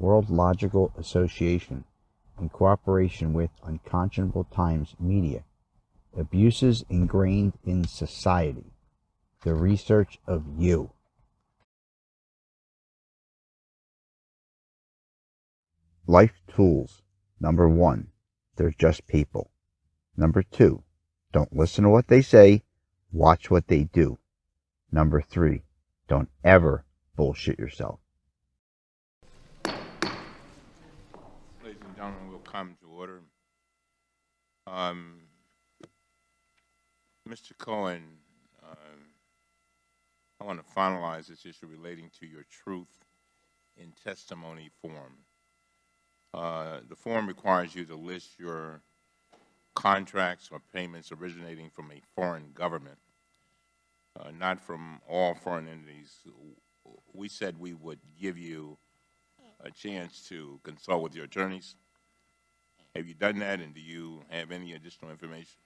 World Logical Association, in cooperation with Unconscionable Times Media. Abuses ingrained in society. The research of you. Life tools. Number 1, they're just people. Number 2, don't listen to what they say, watch what they do. Number 3, don't ever bullshit yourself. Ladies and gentlemen, we'll come to order. Mr. Cohen, I want to finalize this issue relating to your truth in testimony form. The form requires you to list your contracts or payments originating from a foreign government, not from all foreign entities. We said we would give you a chance to consult with your attorneys. Have you done that, and do you have any additional information?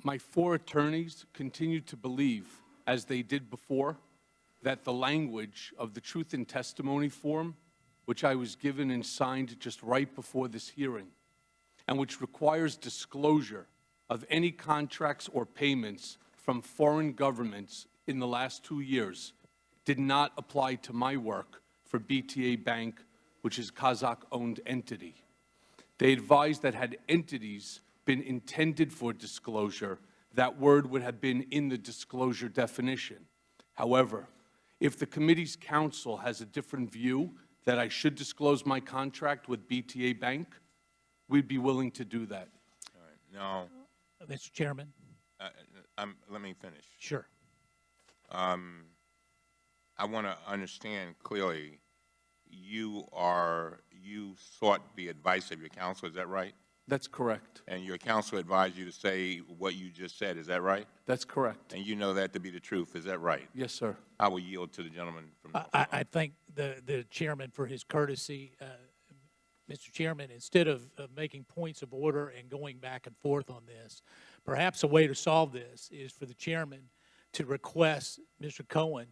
My 4 attorneys continue to believe, as they did before, that the language of the truth in testimony form, which I was given and signed just right before this hearing, and which requires disclosure of any contracts or payments from foreign governments in the last 2 years, did not apply to my work for BTA Bank, which is a Kazakh-owned entity. They advised that had entities been intended for disclosure, that word would have been in the disclosure definition. However, if the committee's counsel has a different view that I should disclose my contract with BTA Bank, we'd be willing to do that. All right. Now, Mr. Chairman. let me finish. Sure. I want to understand clearly, you sought the advice of your counsel, is that right? That's correct. And your counsel advised you to say what you just said, is that right? That's correct. And you know that to be the truth, is that right? Yes, sir. I will yield to the gentleman from the I thank the chairman for his courtesy. Mr. Chairman, instead of making points of order and going back and forth on this, perhaps a way to solve this is for the chairman to request Mr. Cohen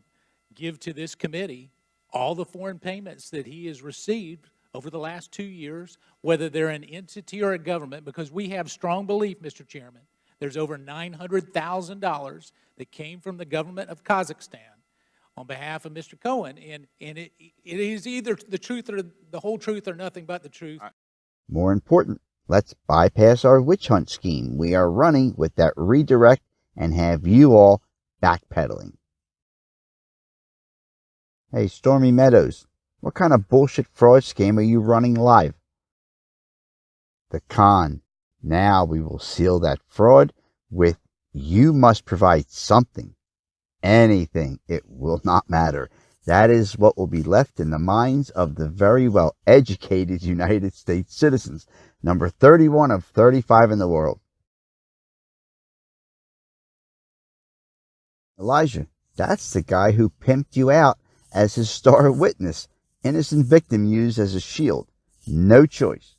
give to this committee all the foreign payments that he has received over the last 2 years, whether they're an entity or a government, because we have strong belief, Mr. Chairman, there's over $900,000 that came from the government of Kazakhstan on behalf of Mr. Cohen, and it is either the truth or the whole truth or nothing but the truth. More important, let's bypass our witch hunt scheme we are running with that redirect and have you all backpedaling. Hey, Stormy Meadows, what kind of bullshit fraud scam are you running live? The con. Now we will seal that fraud with you must provide something. Anything. It will not matter. That is what will be left in the minds of the very well-educated United States citizens. Number 31 of 35 in the world. Elijah, that's the guy who pimped you out as his star witness. Innocent victim used as a shield. No choice.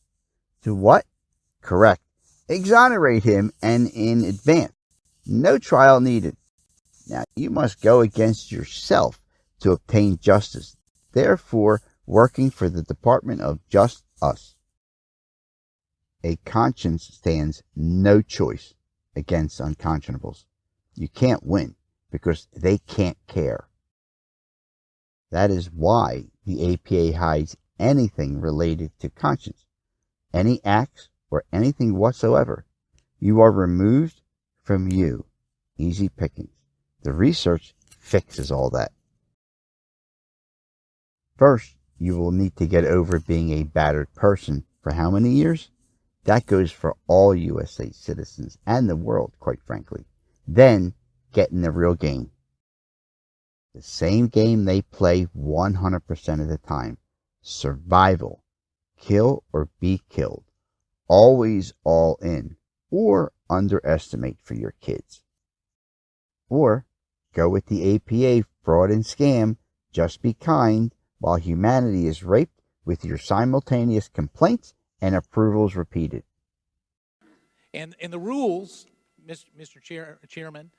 To what? Correct. Exonerate him, and in advance. No trial needed. Now, you must go against yourself to obtain justice, therefore working for the Department of Just Us. A conscience stands no choice against unconscionables. You can't win because they can't care. That is why the APA hides anything related to conscience, any acts or anything whatsoever. You are removed from you. Easy pickings. The research fixes all that. First, you will need to get over being a battered person for how many years? That goes for all USA citizens and the world, quite frankly. Then, get in the real game. The same game they play 100% of the time. Survival. Kill or be killed. Always all in. Or underestimate for your kids. Or go with the APA fraud and scam. Just be kind while humanity is raped with your simultaneous complaints and approvals repeated. And the rules, Mr. Chairman,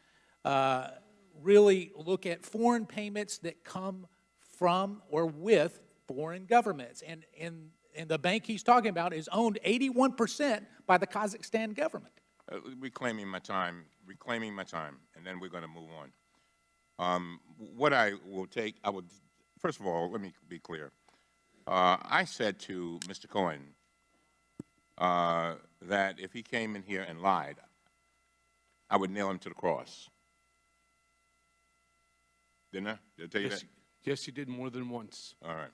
really look at foreign payments that come from or with foreign governments. And the bank he's talking about is owned 81% by the Kazakhstan government. Reclaiming my time, and then we're going to move on. What I will take, first of all, let me be clear. I said to Mr. Cohen that if he came in here and lied, I would nail him to the cross. Didn't I? Did I tell you that? Yes, you did more than once. All right.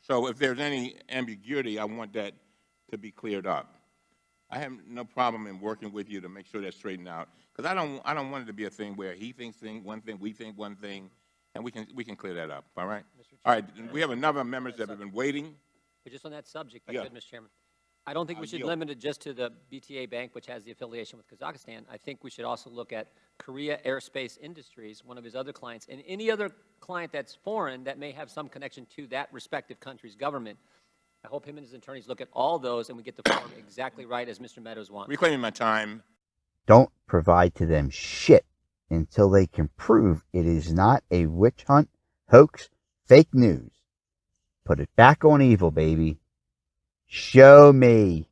So if there's any ambiguity, I want that to be cleared up. I have no problem in working with you to make sure that's straightened out, because I don't want it to be a thing where he thinks one thing, we think one thing, and we can clear that up. All right. All right. We have another members that have been waiting. But just on that subject, Yeah. Mr. Chairman, I don't think we should yield. limit it just to the BTA Bank, which has the affiliation with Kazakhstan. I think we should also look at Korea Aerospace Industries, one of his other clients, and any other client that's foreign that may have some connection to that respective country's government. I hope him and his attorneys look at all those and we get the form exactly right as Mr. Meadows wants. Reclaiming my time. Don't provide to them shit until they can prove it is not a witch hunt, hoax, fake news. Put it back on evil, baby. Show me.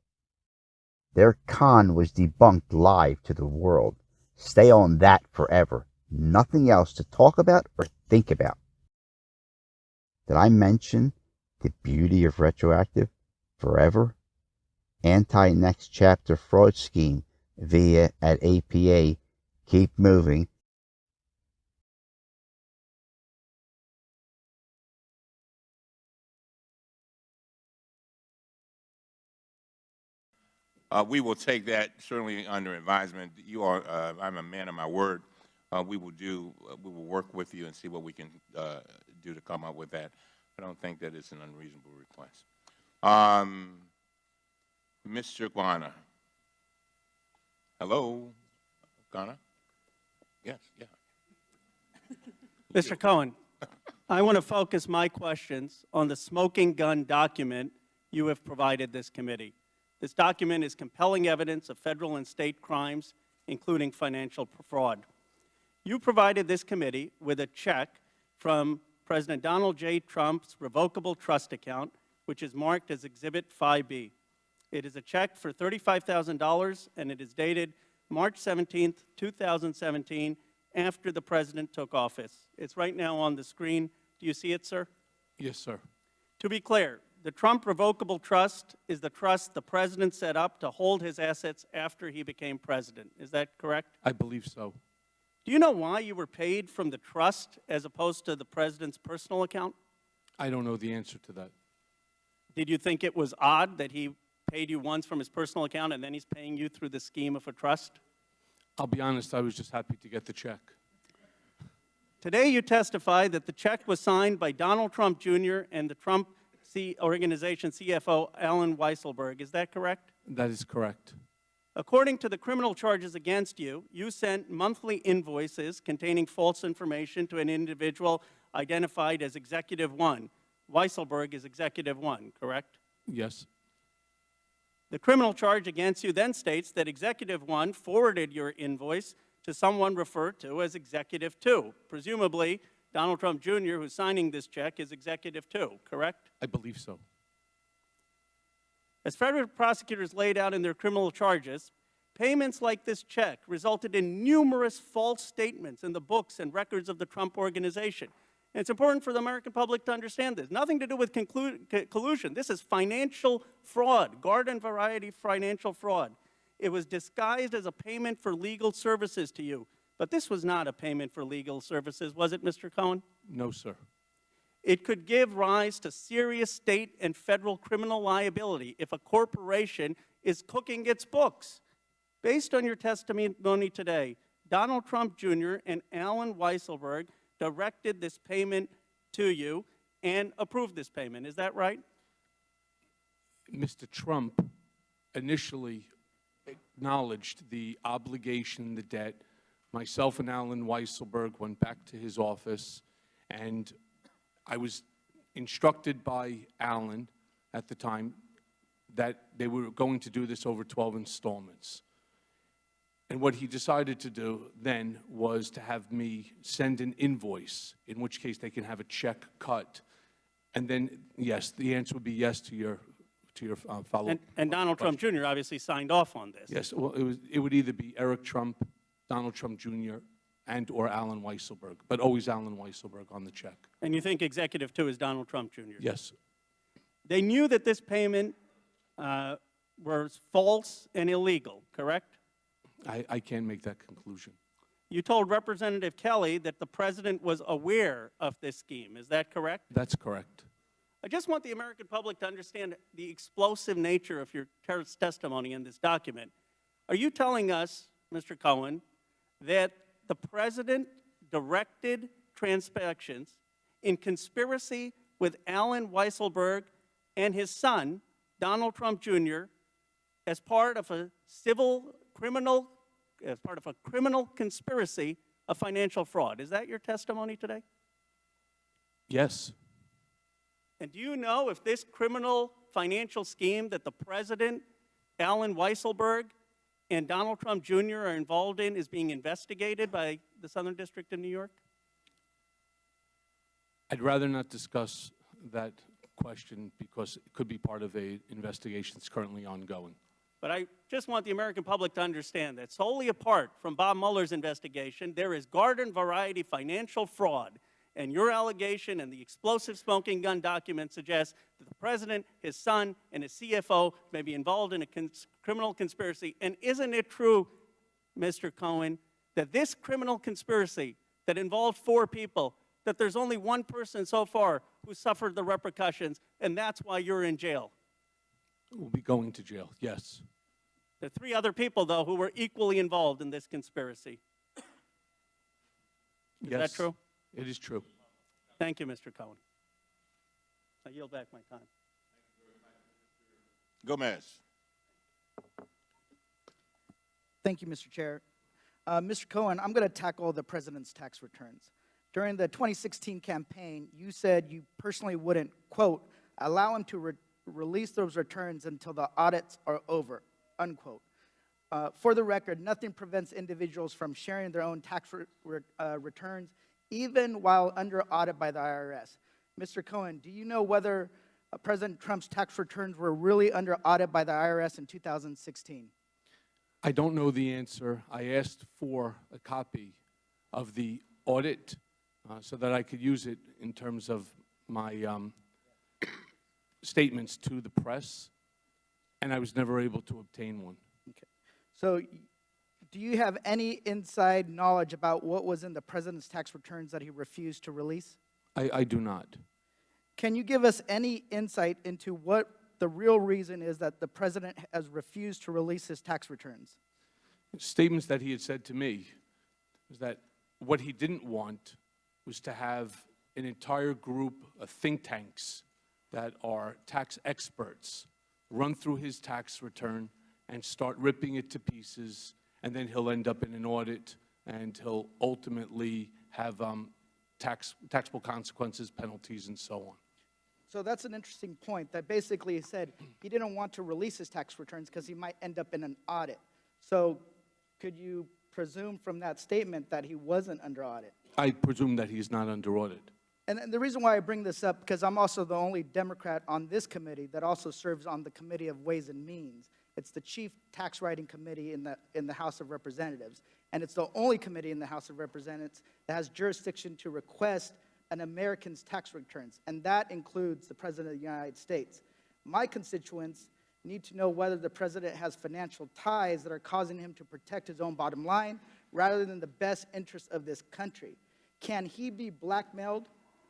Their con was debunked live to the world. Stay on that forever. Nothing else to talk about or think about. Did I mention the beauty of retroactive? Forever? Anti-next chapter fraud scheme via at APA. Keep moving. We will take that certainly under advisement. You are, I'm a man of my word. We will work with you and see what we can do to come up with that. I don't think that it's an unreasonable request. Mr. Guana. Hello, Guana? Yes, yeah. Mr. Cohen, I want to focus my questions on the smoking gun document you have provided this committee. This document is compelling evidence of federal and state crimes, including financial fraud. You provided this committee with a check from President Donald J. Trump's revocable trust account, which is marked as Exhibit 5B. It is a check for $35,000, and it is dated March 17, 2017, after the President took office. It's right now on the screen. Do you see it, sir? Yes, sir. To be clear, the Trump Revocable Trust is the trust the President set up to hold his assets after he became President. Is that correct? I believe so. Do you know why you were paid from the trust as opposed to the President's personal account? I don't know the answer to that. Did you think it was odd that he paid you once from his personal account and then he's paying you through the scheme of a trust? I'll be honest, I was just happy to get the check. Today you testified that the check was signed by Donald Trump Jr. and the Trump Organization CFO Alan Weisselberg. Is that correct? That is correct. According to the criminal charges against you, you sent monthly invoices containing false information to an individual identified as Executive 1. Weisselberg is Executive 1, correct? Yes. The criminal charge against you then states that Executive 1 forwarded your invoice to someone referred to as Executive 2. Presumably, Donald Trump Jr., who's signing this check, is Executive 2, correct? I believe so. As federal prosecutors laid out in their criminal charges, payments like this check resulted in numerous false statements in the books and records of the Trump Organization. And it's important for the American public to understand this. Nothing to do with collusion. This is financial fraud, garden variety financial fraud. It was disguised as a payment for legal services to you. But this was not a payment for legal services, was it, Mr. Cohen? No, sir. It could give rise to serious state and federal criminal liability if a corporation is cooking its books. Based on your testimony today, Donald Trump Jr. and Alan Weisselberg directed this payment to you and approved this payment. Is that right? Mr. Trump initially acknowledged the obligation, the debt. Myself and Alan Weisselberg went back to his office, and I was instructed by Alan at the time that they were going to do this over 12 installments. And what he decided to do then was to have me send an invoice, in which case they can have a check cut. And then, yes, the answer would be yes to your follow-up. And Donald Trump Jr. obviously signed off on this. Yes, well, it would either be Eric Trump, Donald Trump Jr., and or Alan Weisselberg, but always Alan Weisselberg on the check. And you think Executive 2 is Donald Trump Jr.? Yes. They knew that this payment was false and illegal, correct? I can't make that conclusion. You told Representative Kelly that the president was aware of this scheme. Is that correct? That's correct. I just want the American public to understand the explosive nature of your testimony in this document. Are you telling us, Mr. Cohen, that the president directed transactions in conspiracy with Alan Weisselberg and his son, Donald Trump Jr., as part of a criminal conspiracy of financial fraud? Is that your testimony today? Yes. And do you know if this criminal financial scheme that the president, Alan Weisselberg, and Donald Trump Jr. are involved in is being investigated by the Southern District of New York? I'd rather not discuss that question because it could be part of an investigation that's currently ongoing. But I just want the American public to understand that solely apart from Bob Mueller's investigation, there is garden variety financial fraud. And your allegation and the explosive smoking gun document suggests that the president, his son, and his CFO may be involved in a criminal conspiracy. And isn't it true, Mr. Cohen, that this criminal conspiracy that involved 4 people, that there's only one person so far who suffered the repercussions, and that's why you're in jail? We'll be going to jail, yes. There are 3 other people, though, who were equally involved in this conspiracy. Is that true? It is true. Thank you, Mr. Cohen. I yield back my time. Gomez. Thank you, Mr. Chair. Mr. Cohen, I'm going to tackle the president's tax returns. During the 2016 campaign, you said you personally wouldn't, quote, allow him to release those returns until the audits are over, unquote. For the record, nothing prevents individuals from sharing their own tax returns, even while under audit by the IRS. Mr. Cohen, do you know whether President Trump's tax returns were really under audit by the IRS in 2016? I don't know the answer. I asked for a copy of the audit so that I could use it in terms of my statements to the press, and I was never able to obtain one. Okay. So do you have any inside knowledge about what was in the president's tax returns that he refused to release? I do not. Can you give us any insight into what the real reason is that the president has refused to release his tax returns? Statements that he had said to me was that what he didn't want was to have an entire group of think tanks that are tax experts run through his tax return and start ripping it to pieces, and then he'll end up in an audit, and he'll ultimately have taxable consequences, penalties, and so on. So that's an interesting point, that basically he said he didn't want to release his tax returns because he might end up in an audit. So could you presume from that statement that he wasn't under audit? I presume that he's not under audit. And the reason why I bring this up, because I'm also the only Democrat on this committee that also serves on the Committee of Ways and Means. It's the chief tax writing committee in the House of Representatives. And it's the only committee in the House of Representatives that has jurisdiction to request an American's tax returns, and that includes the President of the United States. My constituents need to know whether the president has financial ties that are causing him to protect his own bottom line rather than the best interests of this country. Can he be blackmailed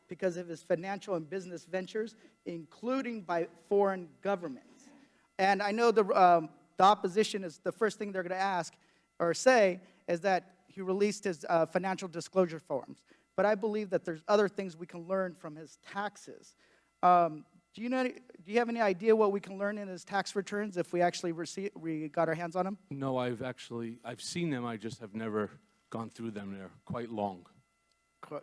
because of his financial and business ventures, including by foreign governments? And I know the opposition is the first thing they're going to ask or say is that he released his financial disclosure forms. But I believe that there's other things we can learn from his taxes. Do you have any idea what we can learn in his tax returns if we actually got our hands on them? No, I've seen them. I just have never gone through them. They're quite long.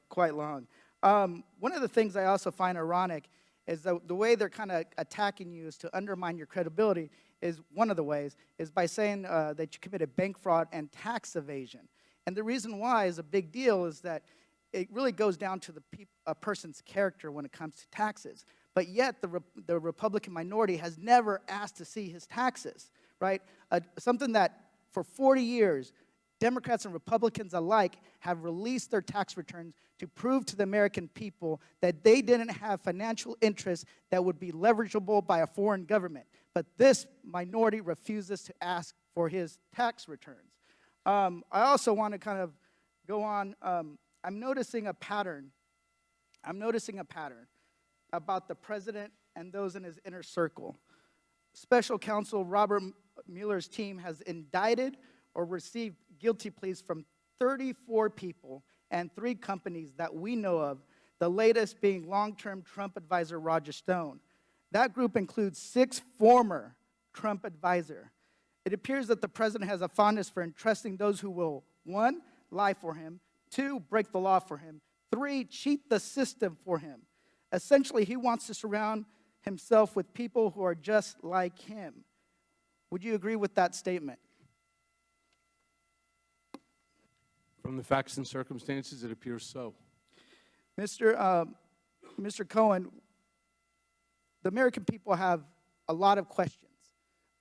Quite long. One of the things I also find ironic is the way they're kind of attacking you is to undermine your credibility. is one of the ways, is by saying that you committed bank fraud and tax evasion. And the reason why is a big deal is that it really goes down to a person's character when it comes to taxes. But yet the Republican minority has never asked to see his taxes, right? Something that for 40 years, Democrats and Republicans alike have released their tax returns to prove to the American people that they didn't have financial interests that would be leverageable by a foreign government. But this minority refuses to ask for his tax returns. I also want to kind of go on. I'm noticing a pattern. About the president and those in his inner circle. Special counsel Robert Mueller's team has indicted or received guilty pleas from 34 people and 3 companies that we know of, the latest being long-term Trump advisor Roger Stone. That group includes 6 former Trump advisors. It appears that the president has a fondness for entrusting those who will, 1, lie for him, 2, break the law for him, 3, cheat the system for him. Essentially, he wants to surround himself with people who are just like him. Would you agree with that statement? From the facts and circumstances, it appears so. Mr. Cohen, the American people have a lot of questions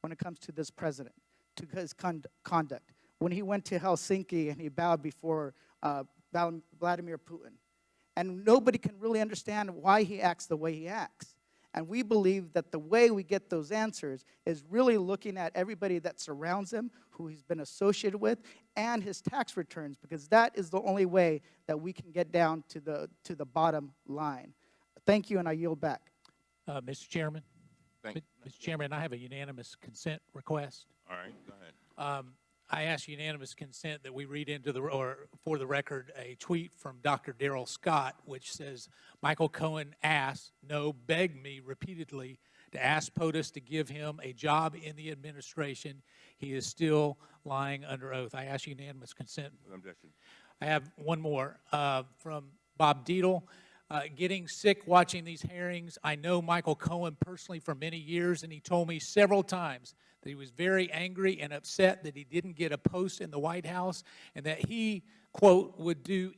when it comes to this president, to his conduct. When he went to Helsinki and he bowed before Vladimir Putin. And nobody can really understand why he acts the way he acts. And we believe that the way we get those answers is really looking at everybody that surrounds him, who he's been associated with, and his tax returns, because that is the only way that we can get down to the bottom line. Thank you, and I yield back. Mr. Chairman? Thank you. Mr. Chairman, I have a unanimous consent request. All right, go ahead. I ask unanimous consent that we read into for the record, a tweet from Dr. Darrell Scott, which says, Michael Cohen asked, no, begged me repeatedly to ask POTUS to give him a job in the administration. He is still lying under oath. I ask unanimous consent. No objection. I have one more from Bob Deedle. Getting sick watching these hearings. I know Michael Cohen personally for many years, and he told me several times that he was very angry and upset that he didn't get a post in the White House, and that he, quote, would do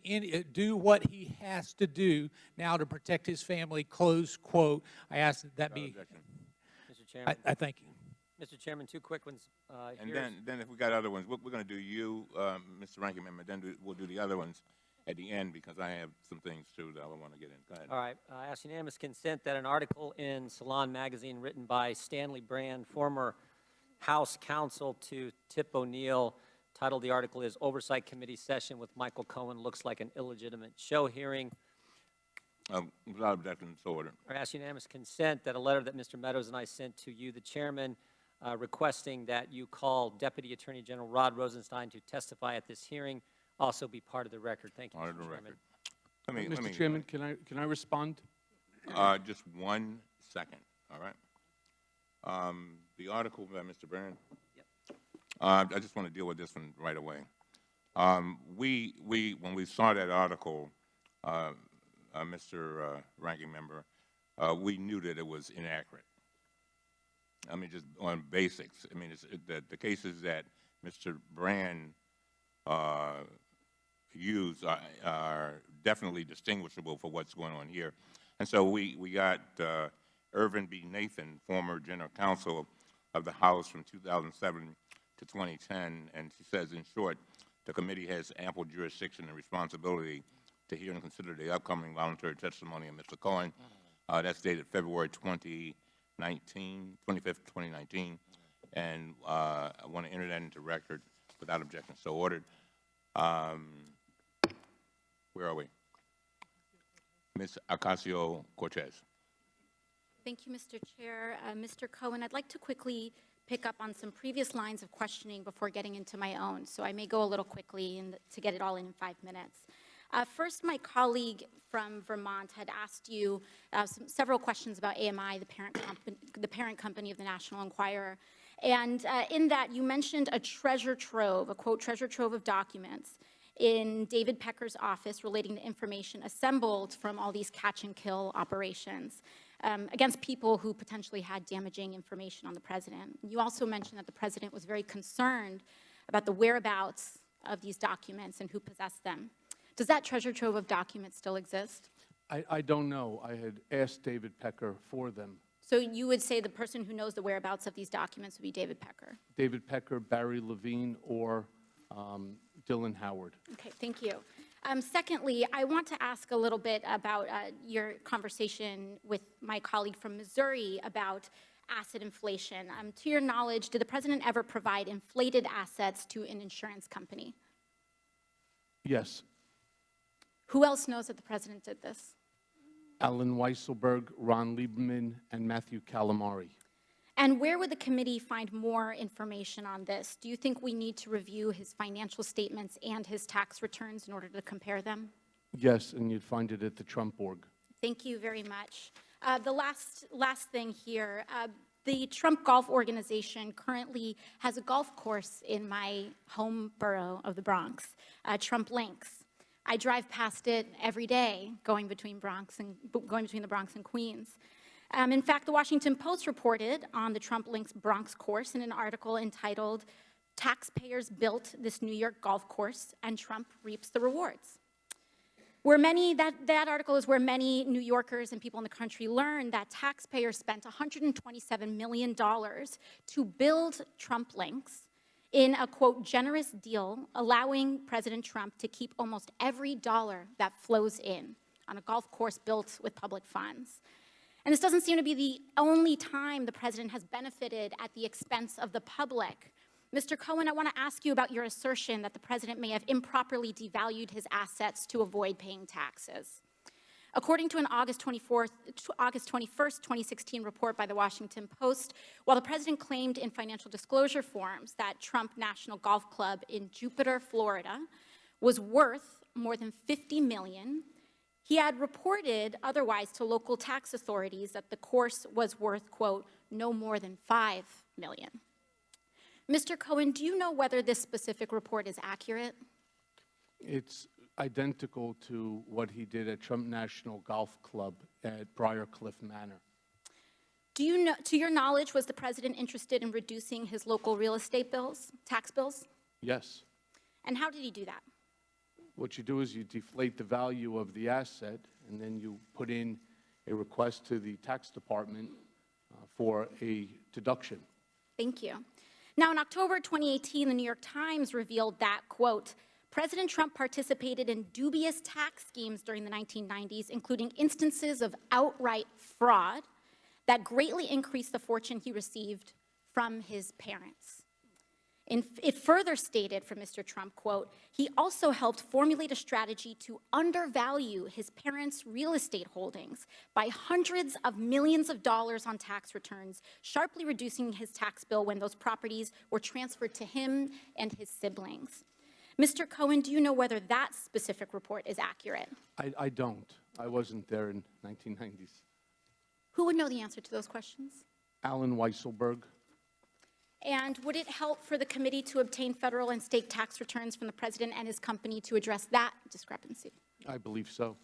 what he has to do now to protect his family, close quote. I ask that that No be. objection. Mr. Chairman. I thank you. Mr. Chairman, 2 quick ones. And then if we got other ones, we're going to do you, Mr. Ranking Member, then we'll do the other ones at the end, because I have some things, too, that I want to get in. Go ahead. All right. I ask unanimous consent that an article in Salon Magazine written by Stanley Brand, former House counsel to Tip O'Neill, titled the article is Oversight Committee Session with Michael Cohen Looks Like an Illegitimate Show Hearing. Without objection, so ordered. I ask unanimous consent that a letter that Mr. Meadows and I sent to you, the chairman, requesting that you call Deputy Attorney General Rod Rosenstein to testify at this hearing also be part of the record. Thank you, Part Mr. of the Chairman. record. Mr. Chairman, can I respond? Just 1 second, all right? The article by Mr. Brand. Yep. I just want to deal with this one right away. When we saw that article, Mr. Ranking Member, we knew that it was inaccurate. I mean, just on basics. I mean, the cases that Mr. Brand used are definitely distinguishable for what's going on here. And so we got Irvin B. Nathan, former general counsel of the House from 2007 to 2010, and she says, in short, the committee has ample jurisdiction and responsibility to hear and consider the upcoming voluntary testimony of Mr. Cohen. That's dated February 25th, 2019, and I want to enter that into record without objection. So ordered. Where are we? Ms. Ocasio-Cortez. Thank you, Mr. Chair. Mr. Cohen, I'd like to quickly pick up on some previous lines of questioning before getting into my own, so I may go a little quickly to get it all in 5 minutes. First, my colleague from Vermont had asked you several questions about AMI, the parent company of the National Enquirer. And in that, you mentioned a treasure trove, a quote, treasure trove of documents. in David Pecker's office relating to information assembled from all these catch-and-kill operations against people who potentially had damaging information on the president. You also mentioned that the president was very concerned about the whereabouts of these documents and who possessed them. Does that treasure trove of documents still exist? I don't know. I had asked David Pecker for them. So you would say the person who knows the whereabouts of these documents would be David Pecker? David Pecker, Barry Levine, or Dylan Howard. Okay, thank you. Secondly, I want to ask a little bit about your conversation with my colleague from Missouri about asset inflation. To your knowledge, did the president ever provide inflated assets to an insurance company? Yes. Who else knows that the president did this? Alan Weisselberg, Ron Lieberman, and Matthew Calamari. And where would the committee find more information on this? Do you think we need to review his financial statements and his tax returns in order to compare them? Yes, and you'd find it at the Trump org. Thank you very much. The last thing here, the Trump Golf Organization currently has a golf course in my home borough of the Bronx, Trump Links. I drive past it every day, going between the Bronx and Queens. In fact, the Washington Post reported on the Trump Links Bronx course in an article entitled, "Taxpayers Built This New York Golf Course and Trump Reaps the Rewards." That article is where many New Yorkers and people in the country learned that taxpayers spent $127 million to build Trump Links in a, quote, generous deal, allowing President Trump to keep almost every dollar that flows in on a golf course built with public funds. And this doesn't seem to be the only time the president has benefited at the expense of the public. Mr. Cohen, I want to ask you about your assertion that the president may have improperly devalued his assets to avoid paying taxes. According to an August 21st, 2016 report by the Washington Post, while the president claimed in financial disclosure forms that Trump National Golf Club in Jupiter, Florida, was worth more than $50 million, he had reported otherwise to local tax authorities that the course was worth, quote, no more than $5 million. Mr. Cohen, do you know whether this specific report is accurate? It's identical to what he did at Trump National Golf Club at Briarcliff Manor. Do you know, to your knowledge, was the president interested in reducing his local real estate bills, tax bills? Yes. And how did he do that? What you do is you deflate the value of the asset, and then you put in a request to the tax department for a deduction. Thank you. Now, in October 2018, the New York Times revealed that, quote, President Trump participated in dubious tax schemes during the 1990s, including instances of outright fraud that greatly increased the fortune he received from his parents. It further stated from Mr. Trump, quote, he also helped formulate a strategy to undervalue his parents' real estate holdings by hundreds of millions of dollars on tax returns, sharply reducing his tax bill when those properties were transferred to him and his siblings. Mr. Cohen, do you know whether that specific report is accurate? I don't. I wasn't there in 1990s. Who would know the answer to those questions? Alan Weisselberg. And would it help for the committee to obtain federal and state tax returns from the president and his company to address that discrepancy? I believe so.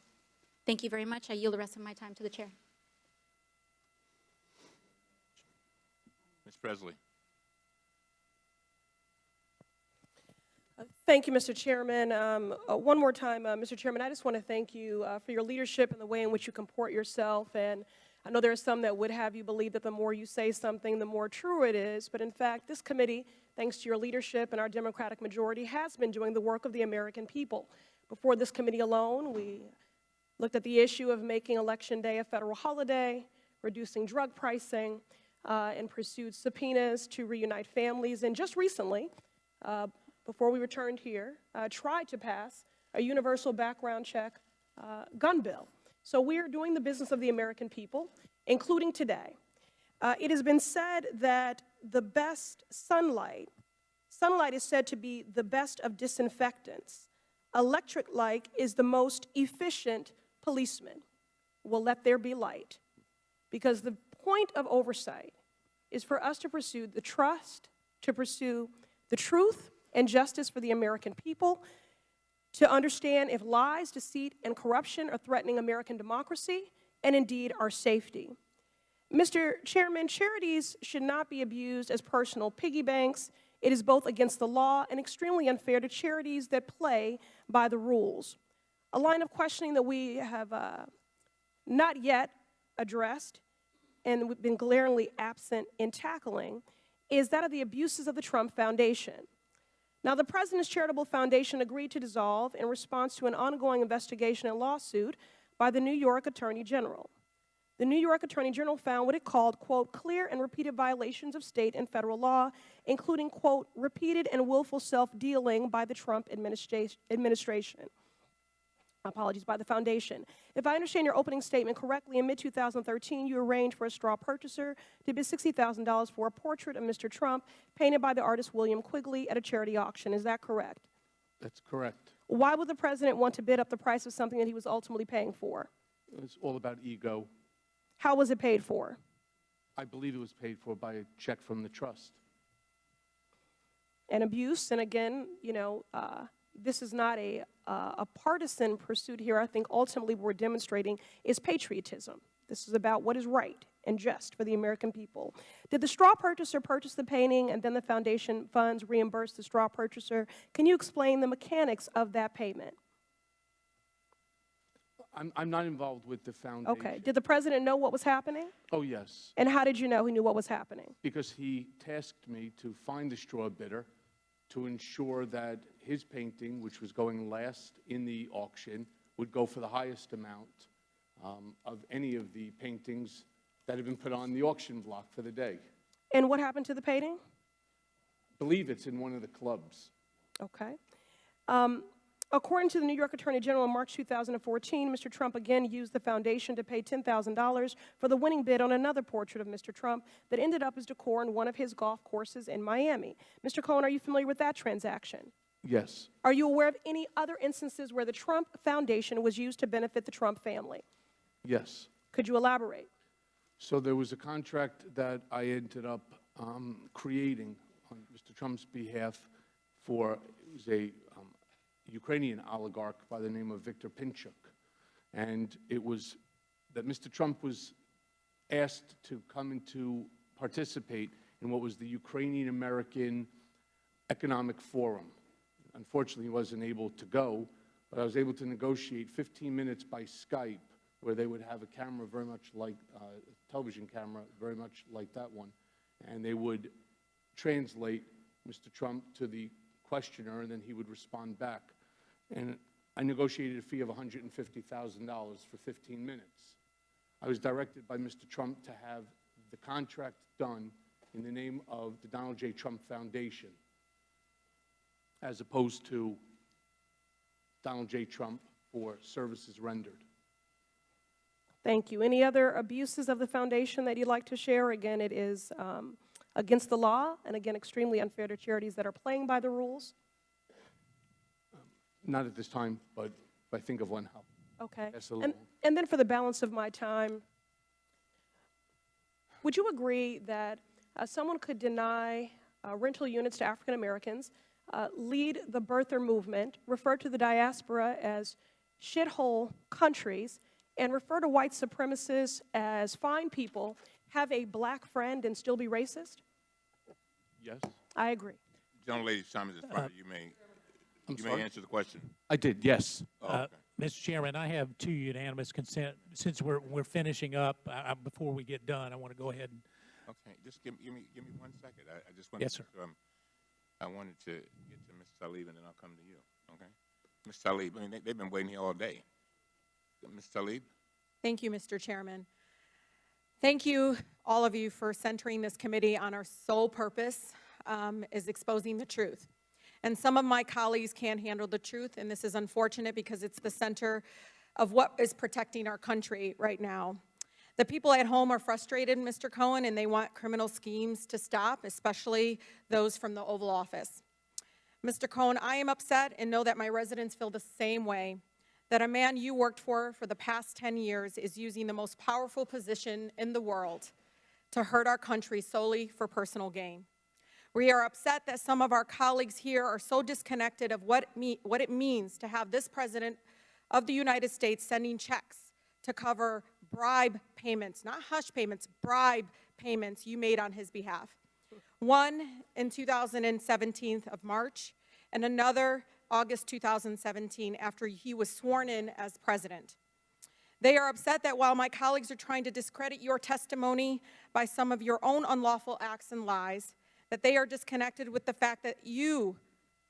Thank you very much. I yield the rest of my time to the chair. Ms. Presley. Thank you, Mr. Chairman. One more time, Mr. Chairman, I just want to thank you for your leadership and the way in which you comport yourself. And I know there are some that would have you believe that the more you say something, the more true it is. But in fact, this committee, thanks to your leadership and our Democratic majority, has been doing the work of the American people. Before this committee alone, we looked at the issue of making Election Day a federal holiday, reducing drug pricing, and pursued subpoenas to reunite families. And just recently, before we returned here, tried to pass a universal background check gun bill. So we are doing the business of the American people, including today. It has been said that the best sunlight is said to be the best of disinfectants. Electric light is the most efficient policeman. Well, let there be light. Because the point of oversight is for us to pursue the trust, to pursue the truth and justice for the American people. to understand if lies, deceit, and corruption are threatening American democracy and indeed our safety. Mr. Chairman, charities should not be abused as personal piggy banks. It is both against the law and extremely unfair to charities that play by the rules. A line of questioning that we have not yet addressed and we've been glaringly absent in tackling is that of the abuses of the Trump Foundation. Now, the President's Charitable Foundation agreed to dissolve in response to an ongoing investigation and lawsuit by the New York Attorney General. The New York Attorney General found what it called, quote, clear and repeated violations of state and federal law, including, quote, repeated and willful self-dealing by the Trump administration. Apologies, by the foundation. If I understand your opening statement correctly, in mid-2013, you arranged for a straw purchaser to bid $60,000 for a portrait of Mr. Trump painted by the artist William Quigley at a charity auction. Is that correct? That's correct. Why would the president want to bid up the price of something that he was ultimately paying for? It's all about ego. How was it paid for? I believe it was paid for by a check from the trust. And abuse, and again, you know, this is not a partisan pursuit here. I think ultimately what we're demonstrating is patriotism. This is about what is right and just for the American people. Did the straw purchaser purchase the painting and then the foundation funds reimburse the straw purchaser? Can you explain the mechanics of that payment? I'm not involved with the foundation. Okay. Did the president know what was happening? Oh, yes. And how did you know he knew what was happening? Because he tasked me to find the straw bidder to ensure that his painting, which was going last in the auction, would go for the highest amount of any of the paintings that had been put on the auction block for the day. And what happened to the painting? I believe it's in one of the clubs. Okay. According to the New York Attorney General in March 2014, Mr. Trump again used the foundation to pay $10,000 for the winning bid on another portrait of Mr. Trump that ended up as decor in one of his golf courses in Miami. Mr. Cohen, are you familiar with that transaction? Yes. Are you aware of any other instances where the Trump Foundation was used to benefit the Trump family? Yes. Could you elaborate? So there was a contract that I ended up creating on Mr. Trump's behalf for, it was a Ukrainian oligarch by the name of Viktor Pinchuk. And it was that Mr. Trump was asked to come and to participate in what was the Ukrainian-American Economic Forum. Unfortunately, he wasn't able to go, but I was able to negotiate 15 minutes by Skype where they would have a camera very much like, a television camera very much like that one, and they would translate Mr. Trump to the questioner, and then he would respond back. And I negotiated a fee of $150,000 for 15 minutes. I was directed by Mr. Trump to have the contract done in the name of the Donald J. Trump Foundation, as opposed to Donald J. Trump for services rendered. Thank you. Any other abuses of the foundation that you'd like to share? Again, it is against the law, and again, extremely unfair to charities that are playing by the rules. Not at this time, but if I think of one, I'll Okay. pass it along. And then for the balance of my time, would you agree that someone could deny rental units to African Americans, lead the birther movement, refer to the diaspora as shithole countries, and refer to white supremacists as fine people, have a black friend, and still be racist? Yes? I agree. Gentlelady's time is expired. You may answer the question. I did, yes. Oh, okay. Mr. Chairman, I have two unanimous consent. Since we're finishing up, before we get done, I want to go ahead and. Okay, just give me 1 second. I just wanted Yes, sir. I wanted to get to Ms. Talib, and then I'll come to you. Okay, Ms. Talib. I mean, they've been waiting here all day. Ms. Talib. Thank you, Mr. Chairman. Thank you, all of you, for centering this committee on our sole purpose is exposing the truth. And some of my colleagues can't handle the truth, and this is unfortunate because it's the center of what is protecting our country right now. The people at home are frustrated, Mr. Cohen, and they want criminal schemes to stop, especially those from the Oval Office. Mr. Cohen, I am upset and know that my residents feel the same way, that a man you worked for the past 10 years is using the most powerful position in the world to hurt our country solely for personal gain. We are upset that some of our colleagues here are so disconnected of what it means to have this President of the United States sending checks to cover bribe payments, not hush payments, bribe payments you made on his behalf. One in 2017 of March, and another August 2017 after he was sworn in as president. They are upset that while my colleagues are trying to discredit your testimony by some of your own unlawful acts and lies, that they are disconnected with the fact that you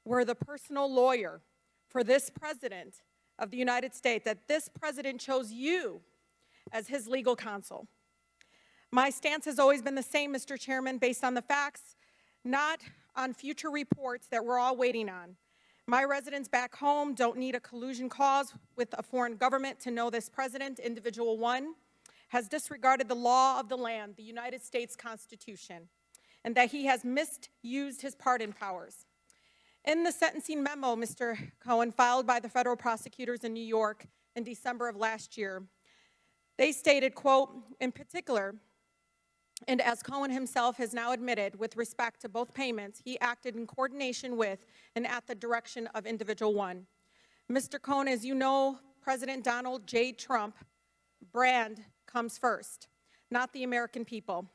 were the personal lawyer for this President of the United States, that this President chose you as his legal counsel. My stance has always been the same, Mr. Chairman, based on the facts, not on future reports that we're all waiting on. My residents back home don't need a collusion cause with a foreign government to know this President, Individual 1, has disregarded the law of the land, the United States Constitution, and that he has misused his pardon powers. In the sentencing memo, Mr. Cohen, filed by the federal prosecutors in New York in December of last year, they stated, quote, in particular, and as Cohen himself has now admitted with respect to both payments, he acted in coordination with and at the direction of Individual 1. Mr. Cohen, as you know, President Donald J. Trump brand comes first, not the American people.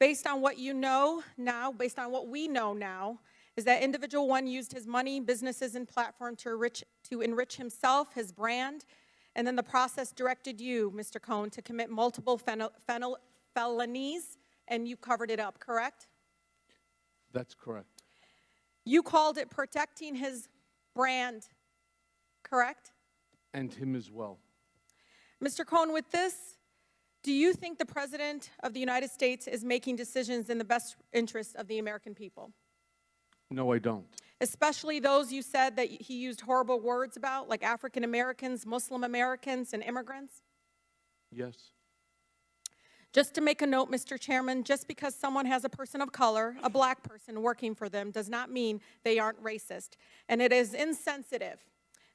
Based on what you know now, based on what we know now, is that Individual 1 used his money, businesses, and platform to enrich himself, his brand, and then the process directed you, Mr. Cohen, to commit multiple felonies, and you covered it up, correct? That's correct. You called it protecting his brand, correct? And him as well. Mr. Cohen, with this, do you think the President of the United States is making decisions in the best interest of the American people? No, I don't. Especially those you said that he used horrible words about, like African Americans, Muslim Americans, and immigrants? Yes. Just to make a note, Mr. Chairman, just because someone has a person of color, a black person working for them, does not mean they aren't racist. And it is insensitive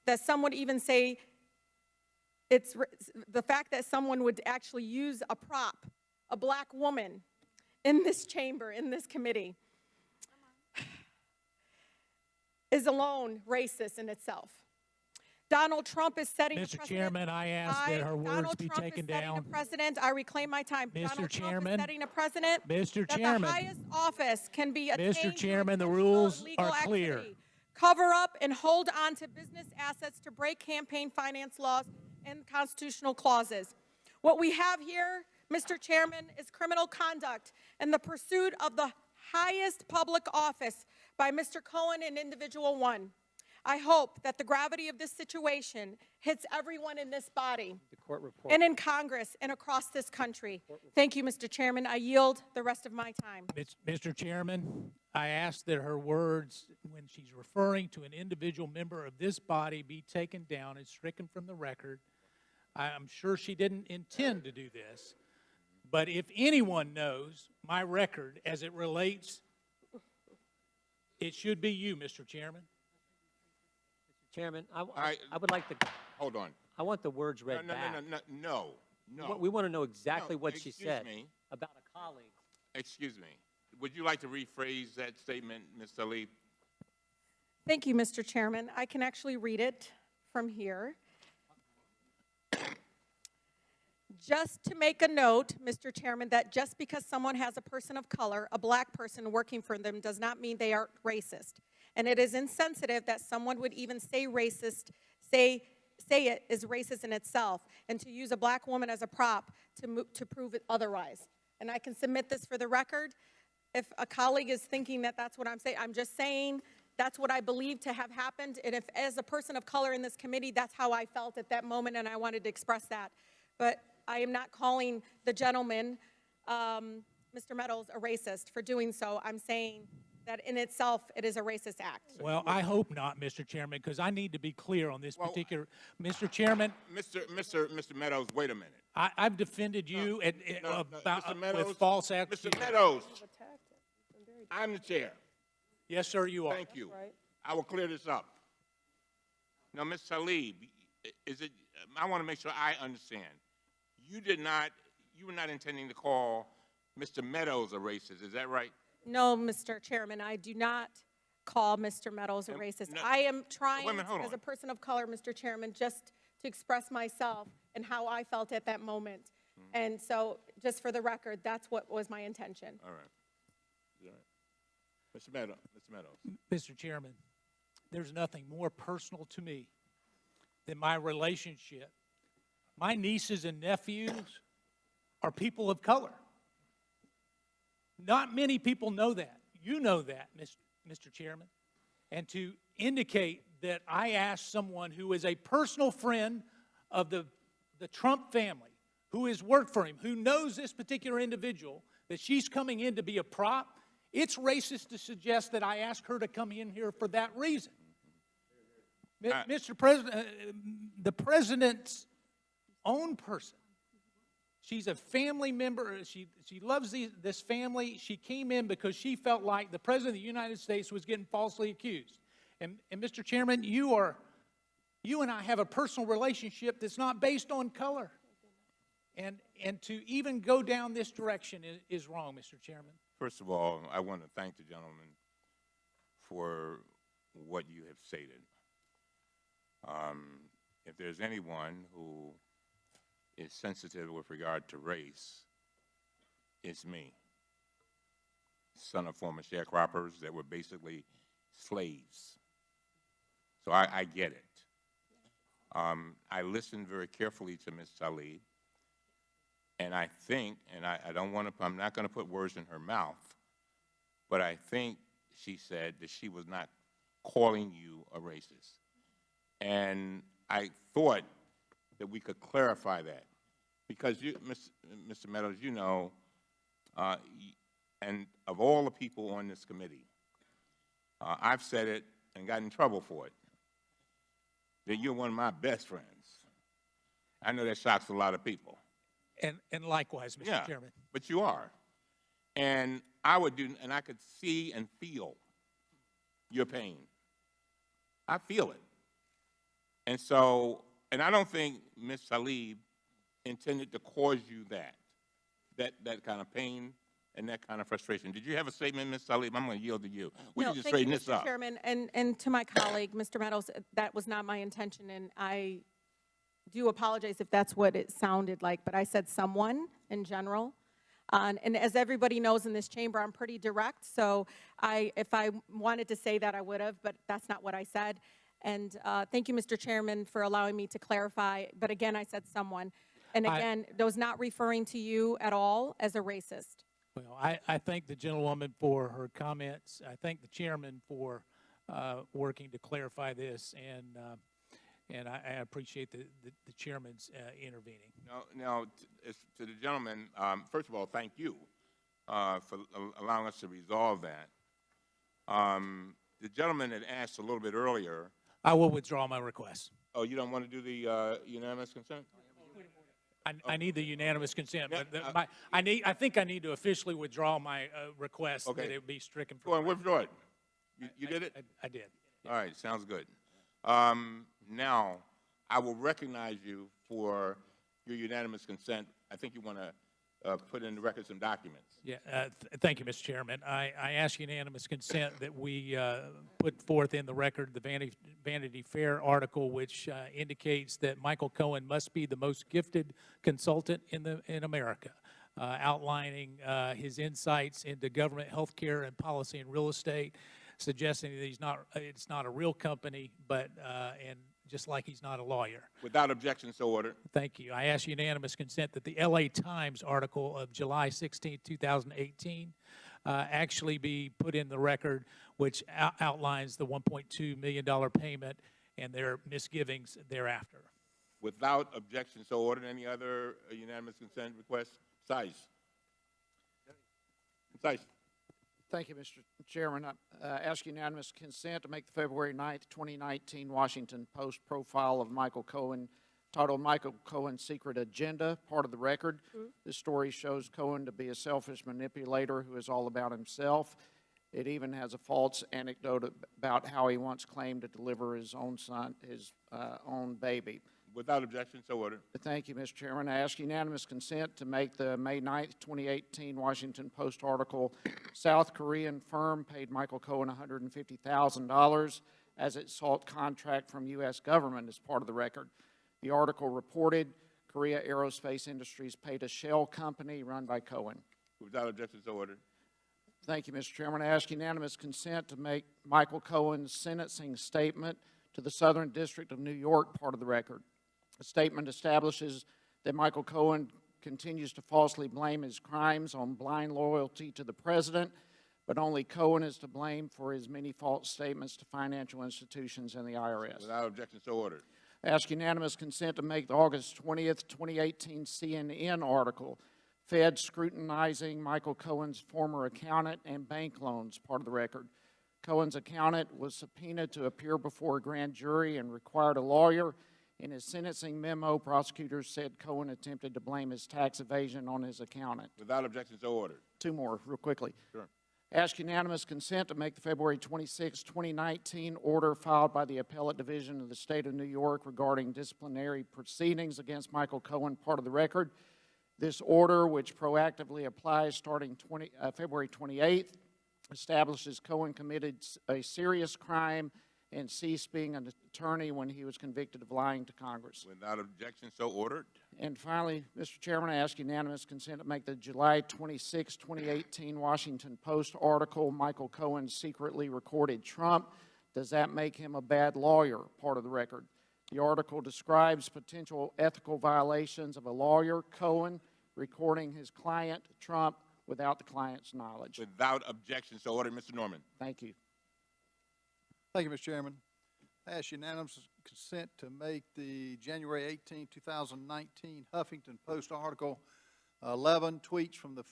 that some would even say it's the fact that someone would actually use a prop, a black woman, in this chamber, in this committee, is alone racist in itself. Donald Trump is setting a precedent. Mr. Chairman, I ask that her words be taken down. Donald Trump is setting a precedent. I reclaim my time. Mr. Chairman. Trump is setting a precedent. Mr. That Chairman. the highest office can be attained. Mr. Chairman, the through rules illegal are clear. activity. Cover up and hold on to business assets to break campaign finance laws and constitutional clauses. What we have here, Mr. Chairman, is criminal conduct and the pursuit of the highest public office by Mr. Cohen and Individual 1. I hope that the gravity of this situation hits everyone in this body and in Congress and across this country. Thank you, Mr. Chairman. I yield the rest of my time. Mr. Chairman, I ask that her words, when she's referring to an individual member of this body, be taken down and stricken from the record. I'm sure she didn't intend to do this, but if anyone knows my record as it relates, it should be you, Mr. Chairman. Chairman, I would like to, Hold on. I want the words read back. No. We want to know exactly what she Excuse said me. about a colleague. Excuse me. Would you like to rephrase that statement, Ms. Tlaib? Thank you, Mr. Chairman. I can actually read it from here. Just to make a note, Mr. Chairman, that just because someone has a person of color, a black person working for them, does not mean they are racist. And it is insensitive that someone would even say racist, say it is racist in itself, and to use a black woman as a prop to prove it otherwise. And I can submit this for the record. If a colleague is thinking that that's what I'm saying, I'm just saying that's what I believe to have happened. And if, as a person of color in this committee, that's how I felt at that moment, and I wanted to express that. But I am not calling the gentleman, Mr. Meadows, a racist for doing so. I'm saying that in itself, it is a racist act. Well, I hope not, Mr. Chairman, because I need to be clear on this particular. Mr. Chairman. Mr. Meadows, wait a minute. I've defended you with false accusations. Mr. Meadows, I'm the chair. Yes, sir, you are. Thank you. I will clear this up. Now, Ms. Tlaib, I want to make sure I understand. You were not intending to call Mr. Meadows a racist, is that right? No, Mr. Chairman, I do not call Mr. Meadows a racist. no, I am trying, wait a minute, hold as a on. person of color, Mr. Chairman, just to express myself and how I felt at that moment. And so, just for the record, that's what was my intention. All right. All right. Mr. Meadows. Mr. Chairman, there's nothing more personal to me than my relationship. My nieces and nephews are people of color. Not many people know that. You know that, Mr. Chairman. And to indicate that I asked someone who is a personal friend of the Trump family, who has worked for him, who knows this particular individual, that she's coming in to be a prop, it's racist to suggest that I asked her to come in here for that reason. Mr. President, the president's own person, she's a family member. She loves this family. She came in because she felt like the President of the United States was getting falsely accused. And Mr. Chairman, you and I have a personal relationship that's not based on color. And to even go down this direction is wrong, Mr. Chairman. First of all, I want to thank the gentleman for what you have stated. If there's anyone who is sensitive with regard to race, it's me. Son of former sharecroppers that were basically slaves. So I get it. I listened very carefully to Ms. Tlaib, and I think, and I don't want to, I'm not going to put words in her mouth, but I think she said that she was not calling you a racist. And I thought that we could clarify that, because you, Mr. Meadows, you know, and of all the people on this committee, I've said it and got in trouble for it, that you're one of my best friends. I know that shocks a lot of people. And likewise, Mr. Chairman. But you are. And I could see and feel your pain. I feel it. And so, and I don't think Ms. Tlaib intended to cause you that kind of pain and that kind of frustration. Did you have a statement, Ms. Tlaib? I'm going to yield to you. We can just straighten this up. Mr. Chairman, and to my colleague, Mr. Meadows, that was not my intention, and I do apologize if that's what it sounded like, but I said someone in general. And as everybody knows in this chamber, I'm pretty direct, so if I wanted to say that, I would have, but that's not what I said. And thank you, Mr. Chairman, for allowing me to clarify, but again, I said someone. And again, I was not referring to you at all as a racist. Well, I thank the gentlewoman for her comments. I thank the chairman for working to clarify this, and I appreciate the chairman's intervening. Now, to the gentleman, first of all, thank you for allowing us to resolve that. The gentleman had asked a little bit earlier. I will withdraw my request. Oh, you don't want to do the unanimous consent? I need the unanimous consent, but I think I need to officially withdraw my request that it be stricken from. Go on, withdraw it. You did it? I did. All right, sounds good. Now, I will recognize you for your unanimous consent. I think you want to put in the record some documents. Yeah, thank you, Mr. Chairman. I ask unanimous consent that we put forth in the record the Vanity Fair article, which indicates that Michael Cohen must be the most gifted consultant in America, outlining his insights into government, healthcare, and policy and real estate, suggesting that it's not a real company, but and just like he's not a lawyer. Without objection, so ordered. Thank you. I ask unanimous consent that the LA Times article of July 16, 2018 actually be put in the record, which outlines the $1.2 million payment and their misgivings thereafter. Without objection, so ordered. Any other unanimous consent requests? Size. Thank you, Mr. Chairman. I ask unanimous consent to make the February 9th, 2019 Washington Post profile of Michael Cohen, titled Michael Cohen's Secret Agenda, part of the record. This story shows Cohen to be a selfish manipulator who is all about himself. It even has a false anecdote about how he once claimed to deliver his own son, his own baby. Without objection, so ordered. Thank you, Mr. Chairman. I ask unanimous consent to make the May 9th, 2018 Washington Post article, South Korean firm paid Michael Cohen $150,000 as it sought contract from U.S. government as part of the record. The article reported Korea Aerospace Industries paid a shell company run by Cohen. Without objection, so ordered. Thank you, Mr. Chairman. I ask unanimous consent to make Michael Cohen's sentencing statement to the Southern District of New York part of the record. The statement establishes that Michael Cohen continues to falsely blame his crimes on blind loyalty to the president, but only Cohen is to blame for his many false statements to financial institutions and the IRS. Without objection, so ordered. I ask unanimous consent to make the August 20th, 2018 CNN article, Fed scrutinizing Michael Cohen's former accountant and bank loans, part of the record. Cohen's accountant was subpoenaed to appear before a grand jury and required a lawyer. In his sentencing memo, prosecutors said Cohen attempted to blame his tax evasion on his accountant. Without objection, so ordered. Two more, real quickly. Sure. Ask unanimous consent to make the February 26, 2019 order filed by the Appellate Division of the State of New York regarding disciplinary proceedings against Michael Cohen part of the record. This order, which proactively applies starting February 28th, establishes Cohen committed a serious crime and ceased being an attorney when he was convicted of lying to Congress. Without objection, so ordered. And finally, Mr. Chairman, I ask unanimous consent to make the July 26, 2018 Washington Post article, Michael Cohen secretly recorded Trump. Does that make him a bad lawyer? Part of the record. The article describes potential ethical violations of a lawyer, Cohen, recording his client, Trump, without the client's knowledge. Without objection, so ordered. Mr. Norman. Thank you. Thank you, Mr. Chairman. I ask unanimous consent to make the January 18, 2019 Huffington Post article, 11 tweets from the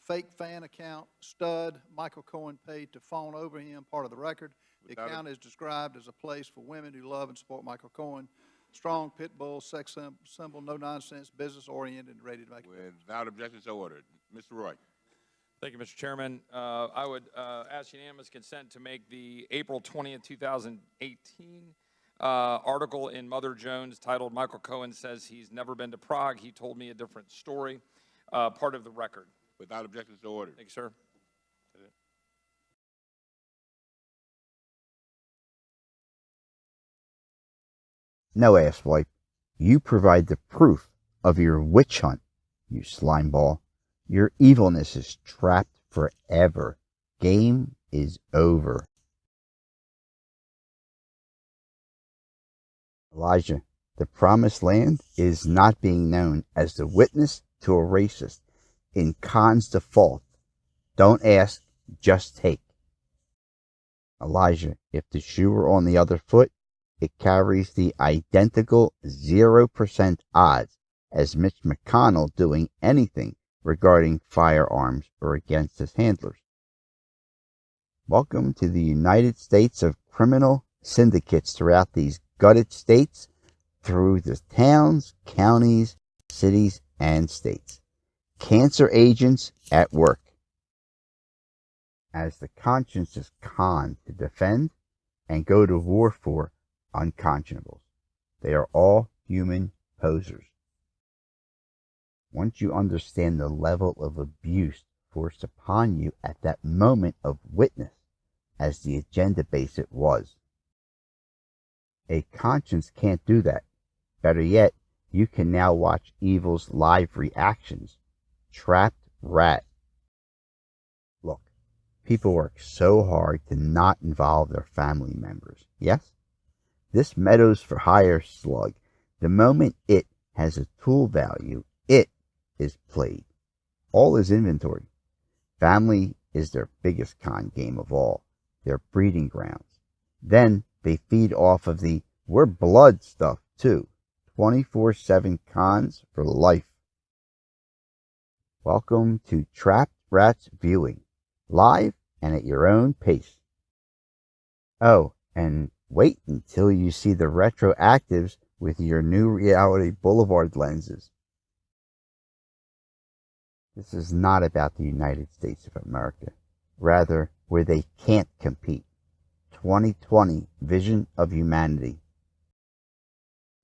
fake fan account, Stud, Michael Cohen paid to fawn over him, part of the record. The account is described as a place for women who love and support Michael Cohen. Strong pit bull, sex symbol, no nonsense, business oriented, and ready to make it. Without objection, so ordered. Mr. Roy. Thank you, Mr. Chairman. I would ask unanimous consent to make the April 20th, 2018 article in Mother Jones titled Michael Cohen Says He's Never Been to Prague. He Told Me a Different Story, part of the record. Without objection, so ordered. Thank you, sir. No, asswipe. You provide the proof of your witch hunt, you slimeball. Your evilness is trapped forever. Game is over. Elijah, the promised land is not being known as the witness to a racist in Khan's default. Don't ask, just take. Elijah, if the shoe were on the other foot, it carries the identical 0% odds as Mitch McConnell doing anything regarding firearms or against his handlers. Welcome to the United States of criminal syndicates throughout these gutted states, through the towns, counties, cities, and states. Cancer agents at work. As the conscience is conned to defend and go to war for unconscionables. They are all human posers. Once you understand the level of abuse forced upon you at that moment of witness, as the agenda base it was. A conscience can't do that. Better yet, you can now watch evil's live reactions. Trapped rat. Look, people work so hard to not involve their family members. Yes? This Meadows for Hire slug, the moment it has a tool value, it is played. All is inventory. Family is their biggest con game of all, their breeding grounds. Then they feed off of the we're blood stuff too. 24/7 cons for life. Welcome to Trapped Rats Viewing, live and at your own pace. Oh, and wait until you see the retroactives with your new Reality Boulevard lenses. This is not about the United States of America, rather where they can't compete. 2020 Vision of Humanity.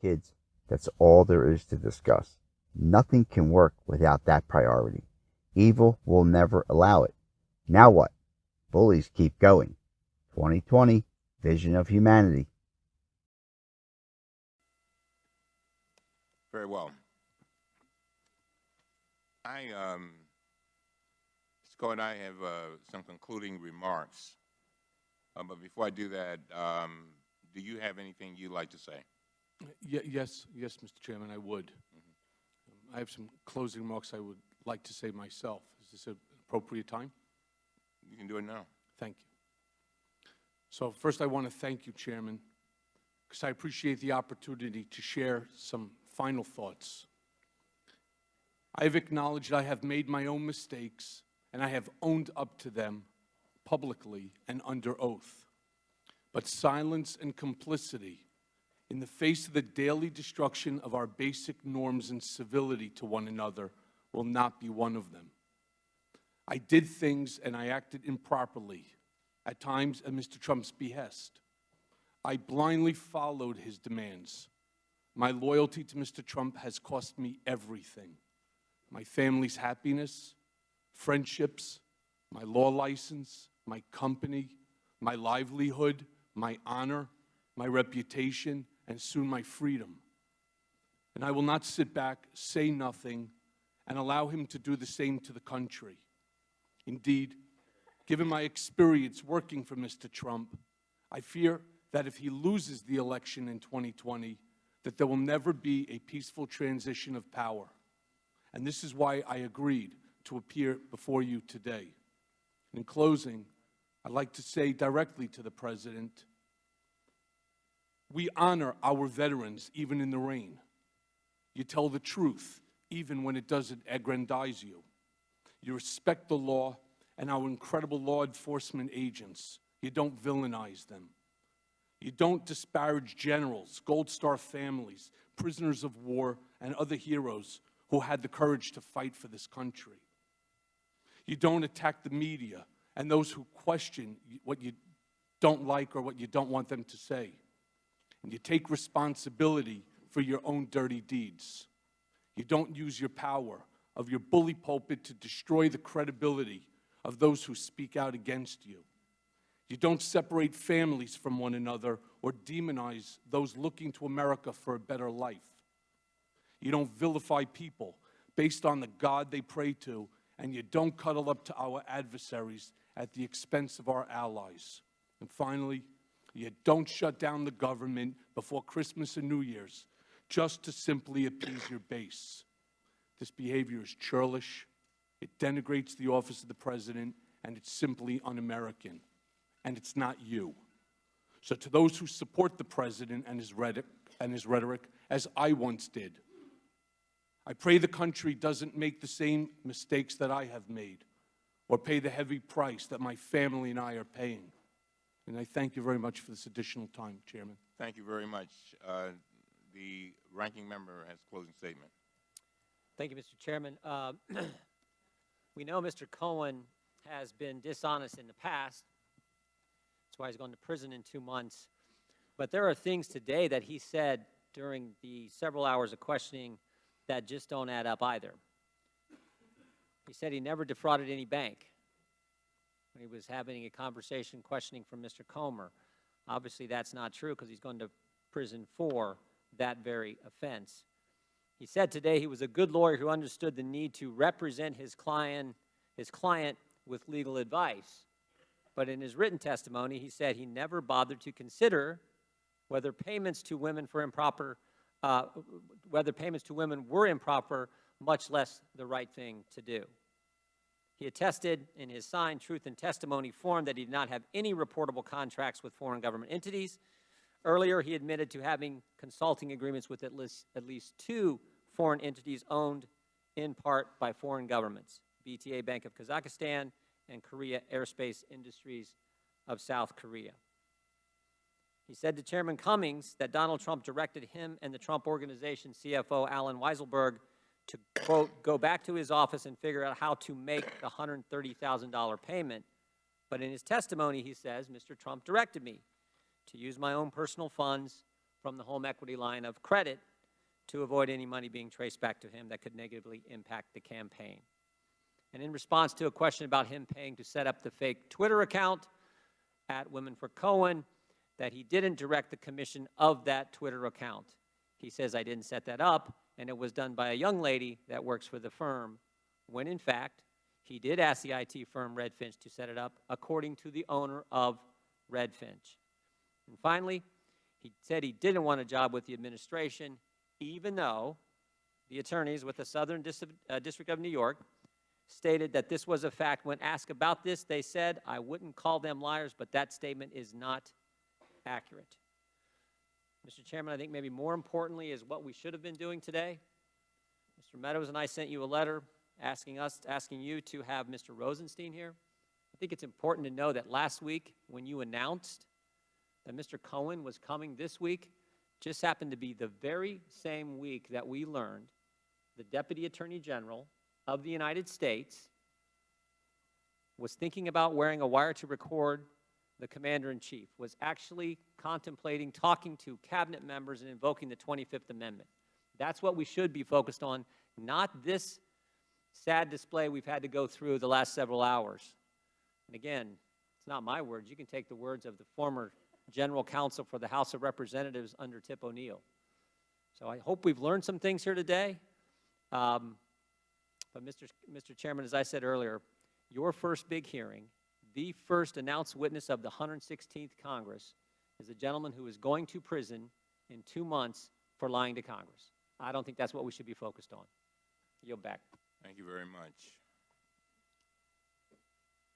Kids, That's all there is to discuss. Nothing can work without that priority. Evil will never allow it. Now what? Bullies keep going. 2020, Vision of Humanity. Very well. Mr. Cohen, I have some concluding remarks. But before I do that, do you have anything you'd like to say? Yes, Mr. Chairman, I would. I have some closing remarks I would like to say myself. Is this an appropriate time? You can do it now. Thank you. So first I want to thank you, Chairman, because I appreciate the opportunity to share some final thoughts. I have acknowledged I have made my own mistakes, and I have owned up to them publicly and under oath. But silence and complicity in the face of the daily destruction of our basic norms and civility to one another will not be one of them. I did things and I acted improperly, at times at Mr. Trump's behest. I blindly followed his demands. My loyalty to Mr. Trump has cost me everything: my family's happiness, friendships, my law license, my company, my livelihood, my honor, my reputation, and soon my freedom. And I will not sit back, say nothing, and allow him to do the same to the country. Indeed, given my experience working for Mr. Trump, I fear that if he loses the election in 2020, that there will never be a peaceful transition of power. And this is why I agreed to appear before you today. In closing, I'd like to say directly to the President, we honor our veterans even in the rain. You tell the truth even when it doesn't aggrandize you. You respect the law and our incredible law enforcement agents. You don't villainize them. You don't disparage generals, Gold Star families, prisoners of war, and other heroes who had the courage to fight for this country. You don't attack the media and those who question what you don't like or what you don't want them to say. And you take responsibility for your own dirty deeds. You don't use your power of your bully pulpit to destroy the credibility of those who speak out against you. You don't separate families from one another or demonize those looking to America for a better life. You don't vilify people based on the God they pray to, and you don't cuddle up to our adversaries at the expense of our allies. And finally, you don't shut down the government before Christmas and New Year's just to simply appease your base. This behavior is churlish, it denigrates the office of the President, and it's simply un-American. And it's not you. So to those who support the President and his rhetoric, as I once did, I pray the country doesn't make the same mistakes that I have made or pay the heavy price that my family and I are paying. And I thank you very much for this additional time, Chairman. Thank you very much. The ranking member has a closing statement. Thank you, Mr. Chairman. We know Mr. Cohen has been dishonest in the past. That's why he's going to prison in 2 months. But there are things today that he said during the several hours of questioning that just don't add up either. He said he never defrauded any bank when he was having a conversation questioning from Mr. Comer. Obviously, that's not true because he's going to prison for that very offense. He said today he was a good lawyer who understood the need to represent his client with legal advice. But in his written testimony, he said he never bothered to consider whether payments to women were improper, much less the right thing to do. He attested in his signed truth and testimony form that he did not have any reportable contracts with foreign government entities. Earlier, he admitted to having consulting agreements with at least 2 foreign entities owned in part by foreign governments, BTA Bank of Kazakhstan and Korea Aerospace Industries of South Korea. He said to Chairman Cummings that Donald Trump directed him and the Trump Organization CFO Alan Weiselberg to, quote, go back to his office and figure out how to make the $130,000 payment. But in his testimony, he says, Mr. Trump directed me to use my own personal funds from the home equity line of credit to avoid any money being traced back to him that could negatively impact the campaign. And in response to a question about him paying to set up the fake Twitter account at Women for Cohen, that he didn't direct the commission of that Twitter account. He says, I didn't set that up, and it was done by a young lady that works for the firm, when in fact, he did ask the IT firm Redfinch to set it up, according to the owner of Redfinch. And finally, he said he didn't want a job with the administration, even though the attorneys with the Southern District of New York stated that this was a fact. When asked about this, they said, I wouldn't call them liars, but that statement is not accurate. Mr. Chairman, I think maybe more importantly is what we should have been doing today. Mr. Meadows and I sent you a letter asking you to have Mr. Rosenstein here. I think it's important to know that last week when you announced that Mr. Cohen was coming this week, just happened to be the very same week that we learned the Deputy Attorney General of the United States was thinking about wearing a wire to record the Commander-in-Chief, was actually contemplating talking to cabinet members and invoking the 25th Amendment. That's what we should be focused on, not this sad display we've had to go through the last several hours. And again, it's not my words. You can take the words of the former General Counsel for the House of Representatives under Tip O'Neill. So I hope we've learned some things here today. But Mr. Chairman, as I said earlier, your first big hearing, the first announced witness of the 116th Congress, is a gentleman who is going to prison in 2 months for lying to Congress. I don't think that's what we should be focused on. Yield back. Thank you very much.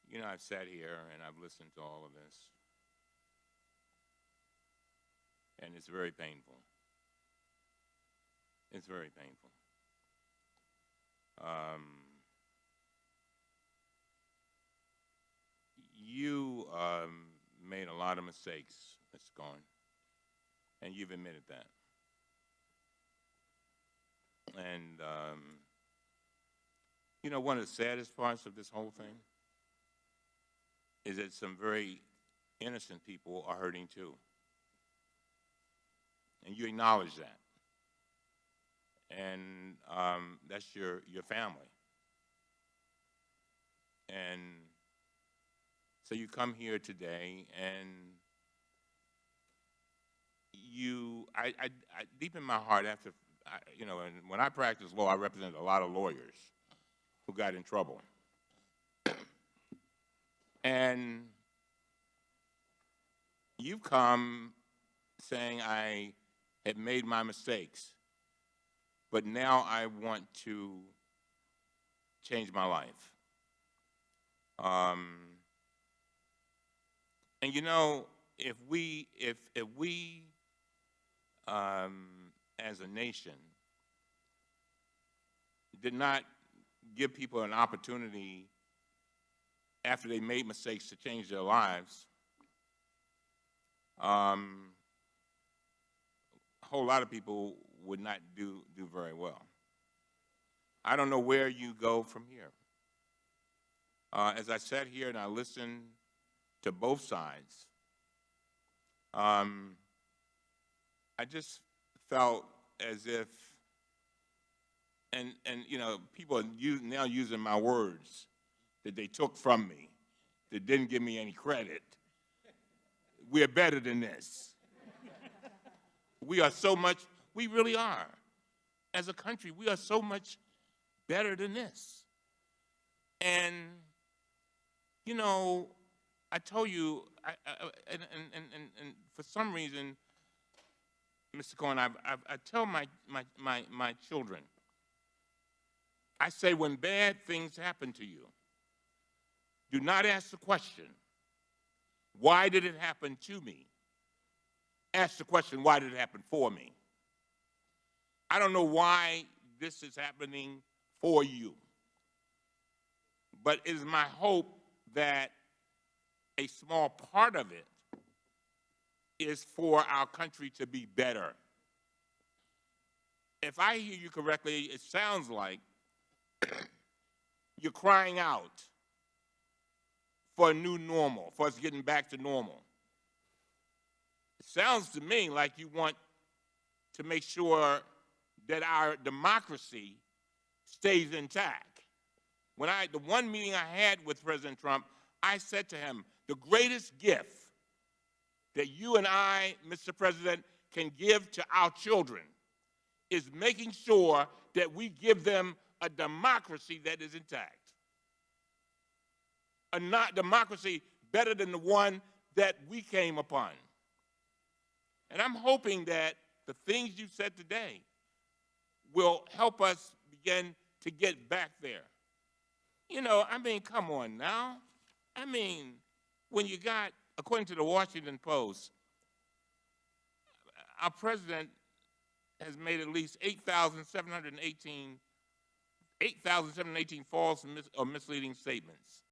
You know, I've sat here and I've listened to all of this, and it's very painful. It's very painful. You made a lot of mistakes, Mr. Cohen, and you've admitted that. And, you know, one of the saddest parts of this whole thing is that some very innocent people are hurting too. And you acknowledge that. And that's your family. And so you come here today and I deep in my heart, you know, and when I practiced law, I represented a lot of lawyers who got in trouble. And you've come saying I had made my mistakes, but now I want to change my life. And you know, if we as a nation did not give people an opportunity after they made mistakes to change their lives, a whole lot of people would not do very well. I don't know where you go from here. As I sat here and I listened to both sides, I just felt as if, and you know, people are now using my words that they took from me, that didn't give me any credit. We're better than this. We are so much, we really are. As a country, we are so much better than this. And, you know, I told you, and for some reason, Mr. Cohen, I tell my children, I say when bad things happen to you, do not ask the question, why did it happen to me? Ask the question, why did it happen for me? I don't know why this is happening for you, but it is my hope that a small part of it is for our country to be better. If I hear you correctly, it sounds like you're crying out for a new normal, for us getting back to normal. It sounds to me like you want to make sure that our democracy stays intact. The one meeting I had with President Trump, I said to him, the greatest gift that you and I, Mr. President, can give to our children is making sure that we give them a democracy that is intact. A not democracy better than the one that we came upon. And I'm hoping that the things you said today will help us begin to get back there. You know, I mean, come on now. I mean, when you got, according to the Washington Post, our president has made at least 8,718 false or misleading statements.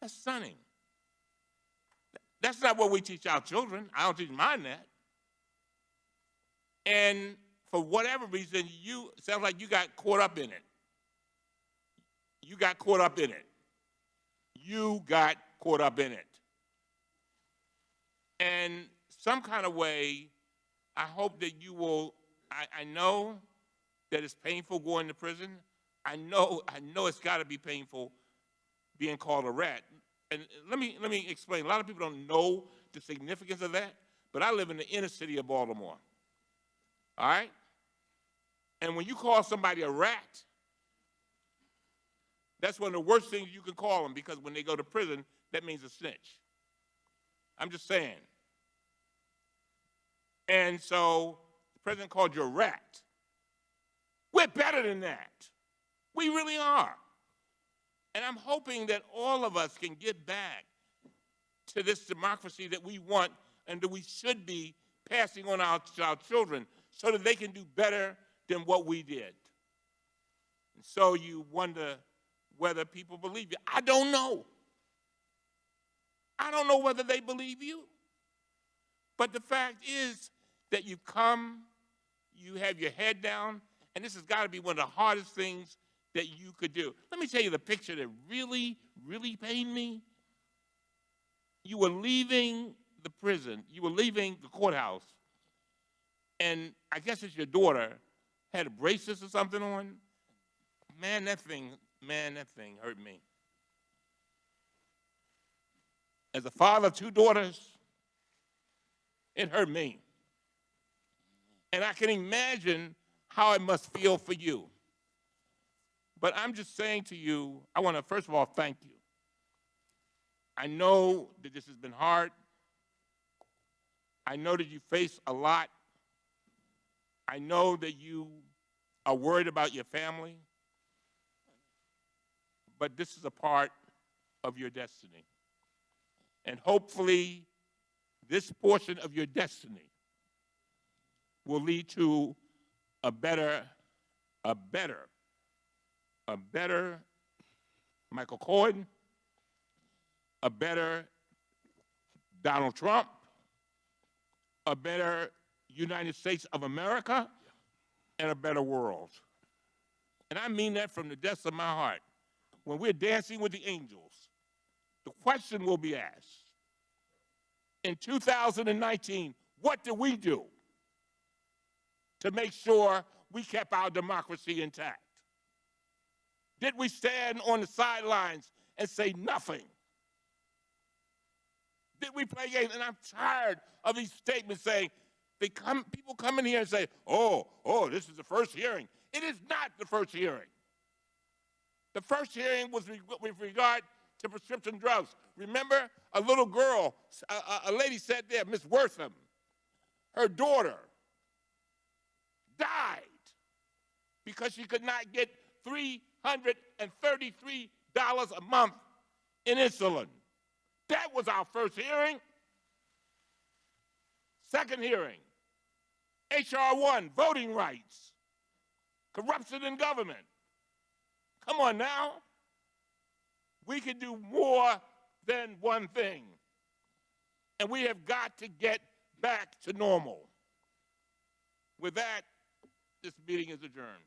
That's stunning. That's not what we teach our children. I don't teach mine that. And for whatever reason, sounds like you got caught up in it. You got caught up in it. You got caught up in it. And some kind of way, I hope that you will, I know that it's painful going to prison. I know it's got to be painful being called a rat. And let me explain. A lot of people don't know the significance of that, but I live in the inner city of Baltimore. All right? And when you call somebody a rat, that's one of the worst things you can call them, because when they go to prison, that means a snitch. I'm just saying. And so the president called you a rat. We're better than that. We really are. And I'm hoping that all of us can get back to this democracy that we want and that we should be passing on to our children so that they can do better than what we did. And so you wonder whether people believe you. I don't know. I don't know whether they believe you. But the fact is that you come, you have your head down, and this has got to be one of the hardest things that you could do. Let me tell you the picture that really, really pained me. You were leaving the prison, you were leaving the courthouse, and I guess it's your daughter had a braces or something on. Man, that thing hurt me. As a father of 2 daughters, it hurt me. And I can imagine how it must feel for you. But I'm just saying to you, I want to first of all thank you. I know that this has been hard. I know that you face a lot. I know that you are worried about your family. But this is a part of your destiny. And hopefully, this portion of your destiny will lead to a better Michael Cohen, a better Donald Trump, a better United States of America, and a better world. And I mean that from the depths of my heart. When we're dancing with the angels, the question will be asked, in 2019, what did we do to make sure we kept our democracy intact? Did we stand on the sidelines and say nothing? Did we play games? And I'm tired of these statements saying, people come in here and say, oh, this is the first hearing. It is not the first hearing. The first hearing was with regard to prescription drugs. Remember, a little girl, a lady sat there, Miss Wortham, her daughter died because she could not get $333 a month in insulin. That was our first hearing. Second hearing, H.R. 1, voting rights, corruption in government. Come on now. We can do more than one thing. And we have got to get back to normal. With that, this meeting is adjourned.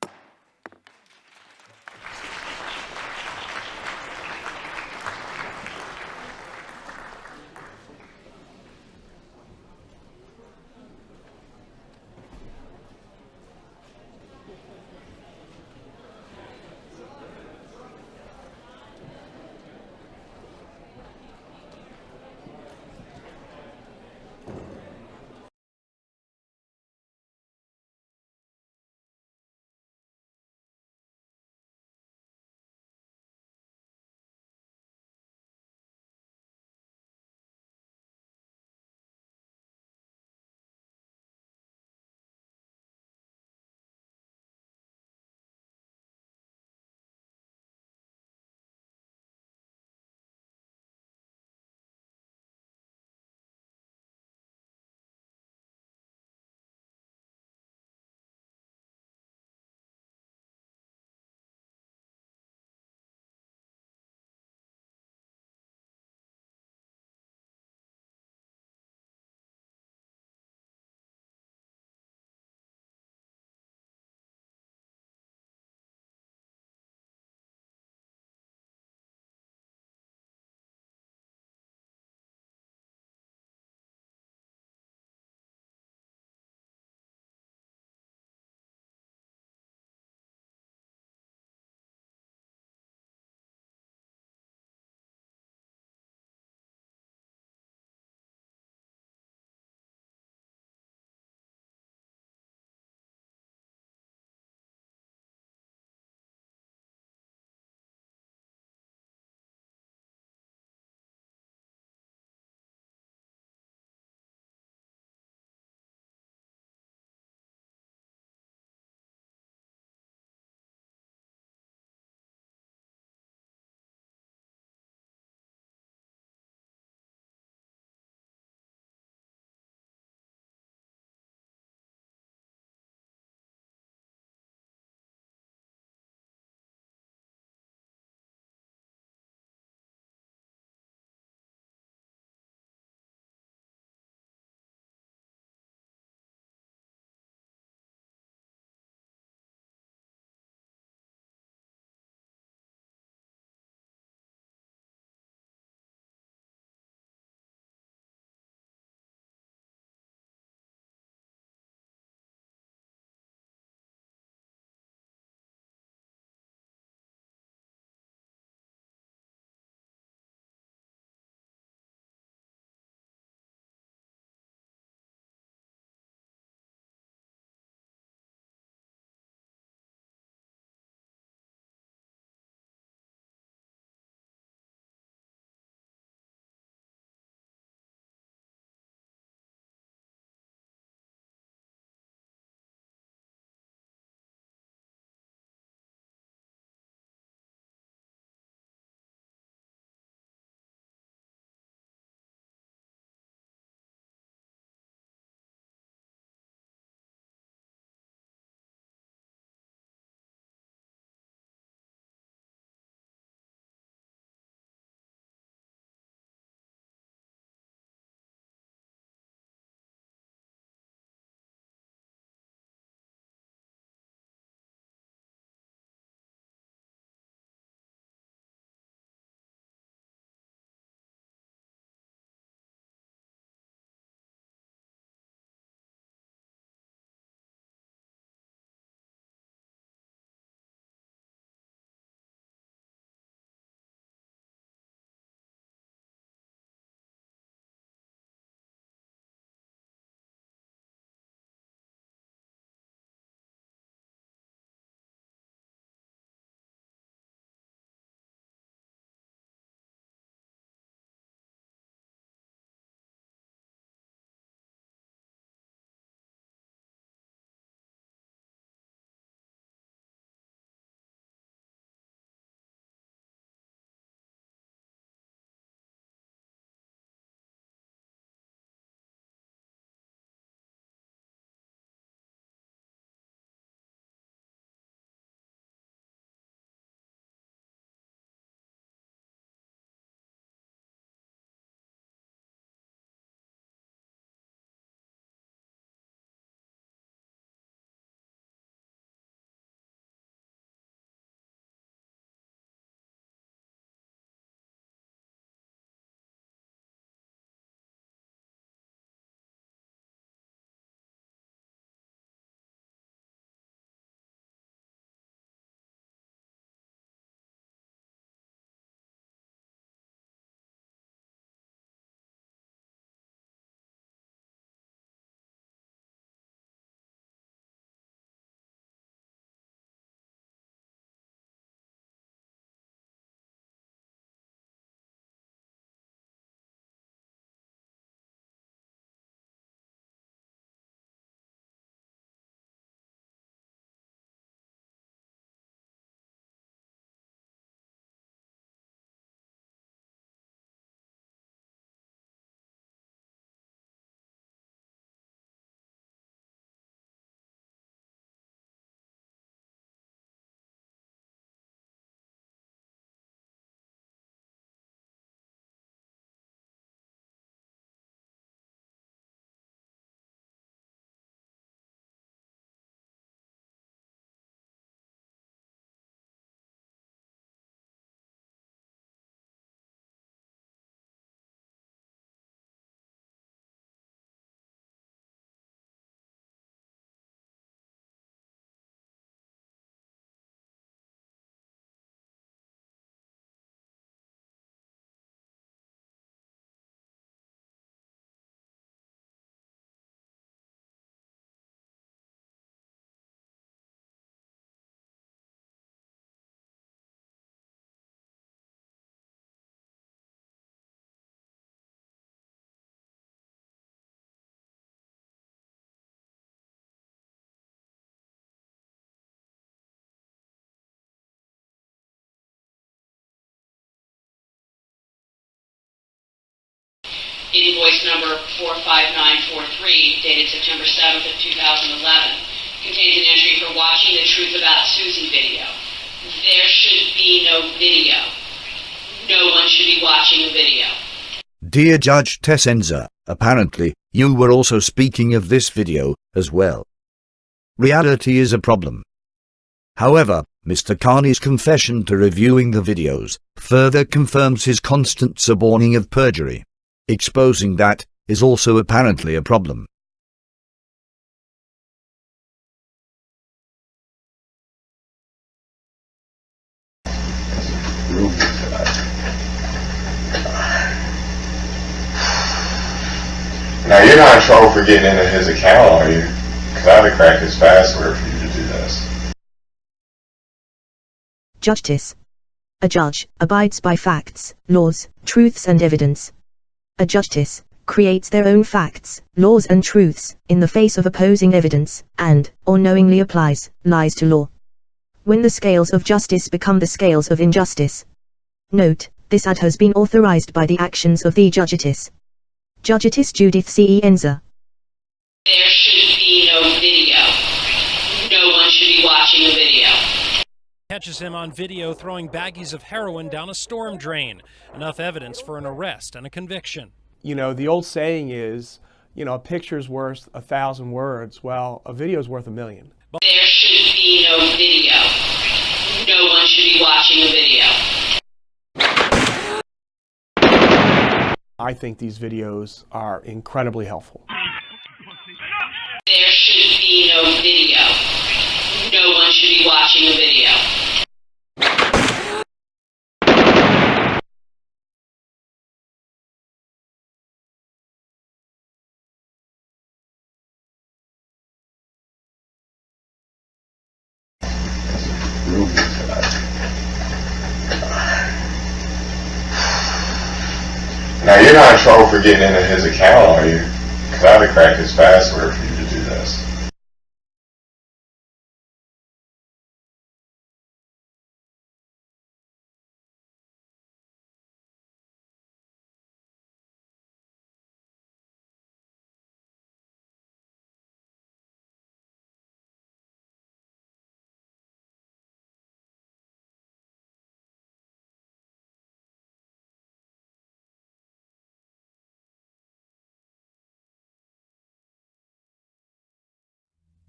invoice number 45943, dated September 7th of 2011, contains an entry for watching the Truth About Susie video. There should be no video. No one should be watching the video. Dear Judge Tessenza, apparently, you were also speaking of this video, as well. Reality is a problem. However, Mr. Carney's confession to reviewing the videos further confirms his constant suborning of perjury. Exposing that is also apparently a problem. Now, you're not in trouble for getting into his account, are you? Because I had to crack his password for you to do this. Justice. A judge abides by facts, laws, truths and evidence. A justice creates their own facts, laws and truths, in the face of opposing evidence, and, or knowingly applies, lies to law. When the scales of justice become the scales of injustice. Note, this ad has been authorized by the actions of the Judgetess. Judgetess Judith C. Enza. There should be no video. No one should be watching the video. Catches him on video throwing baggies of heroin down a storm drain. Enough evidence for an arrest and a conviction. You know, the old saying is, you know, a picture's worth 1,000 words. Well, a video's worth 1,000,000. There should be no video. No one should be watching the video. I think these videos are incredibly helpful. There should be no video. No one should be watching the video. Now, you're not in trouble for getting into his account, are you? Because I had to crack his password for you to do this.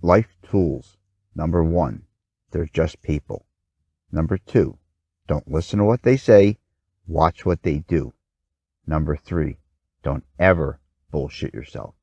Life tools. Number 1, they're just people. Number 2, don't listen to what they say, watch what they do. Number 3, don't ever bullshit yourself.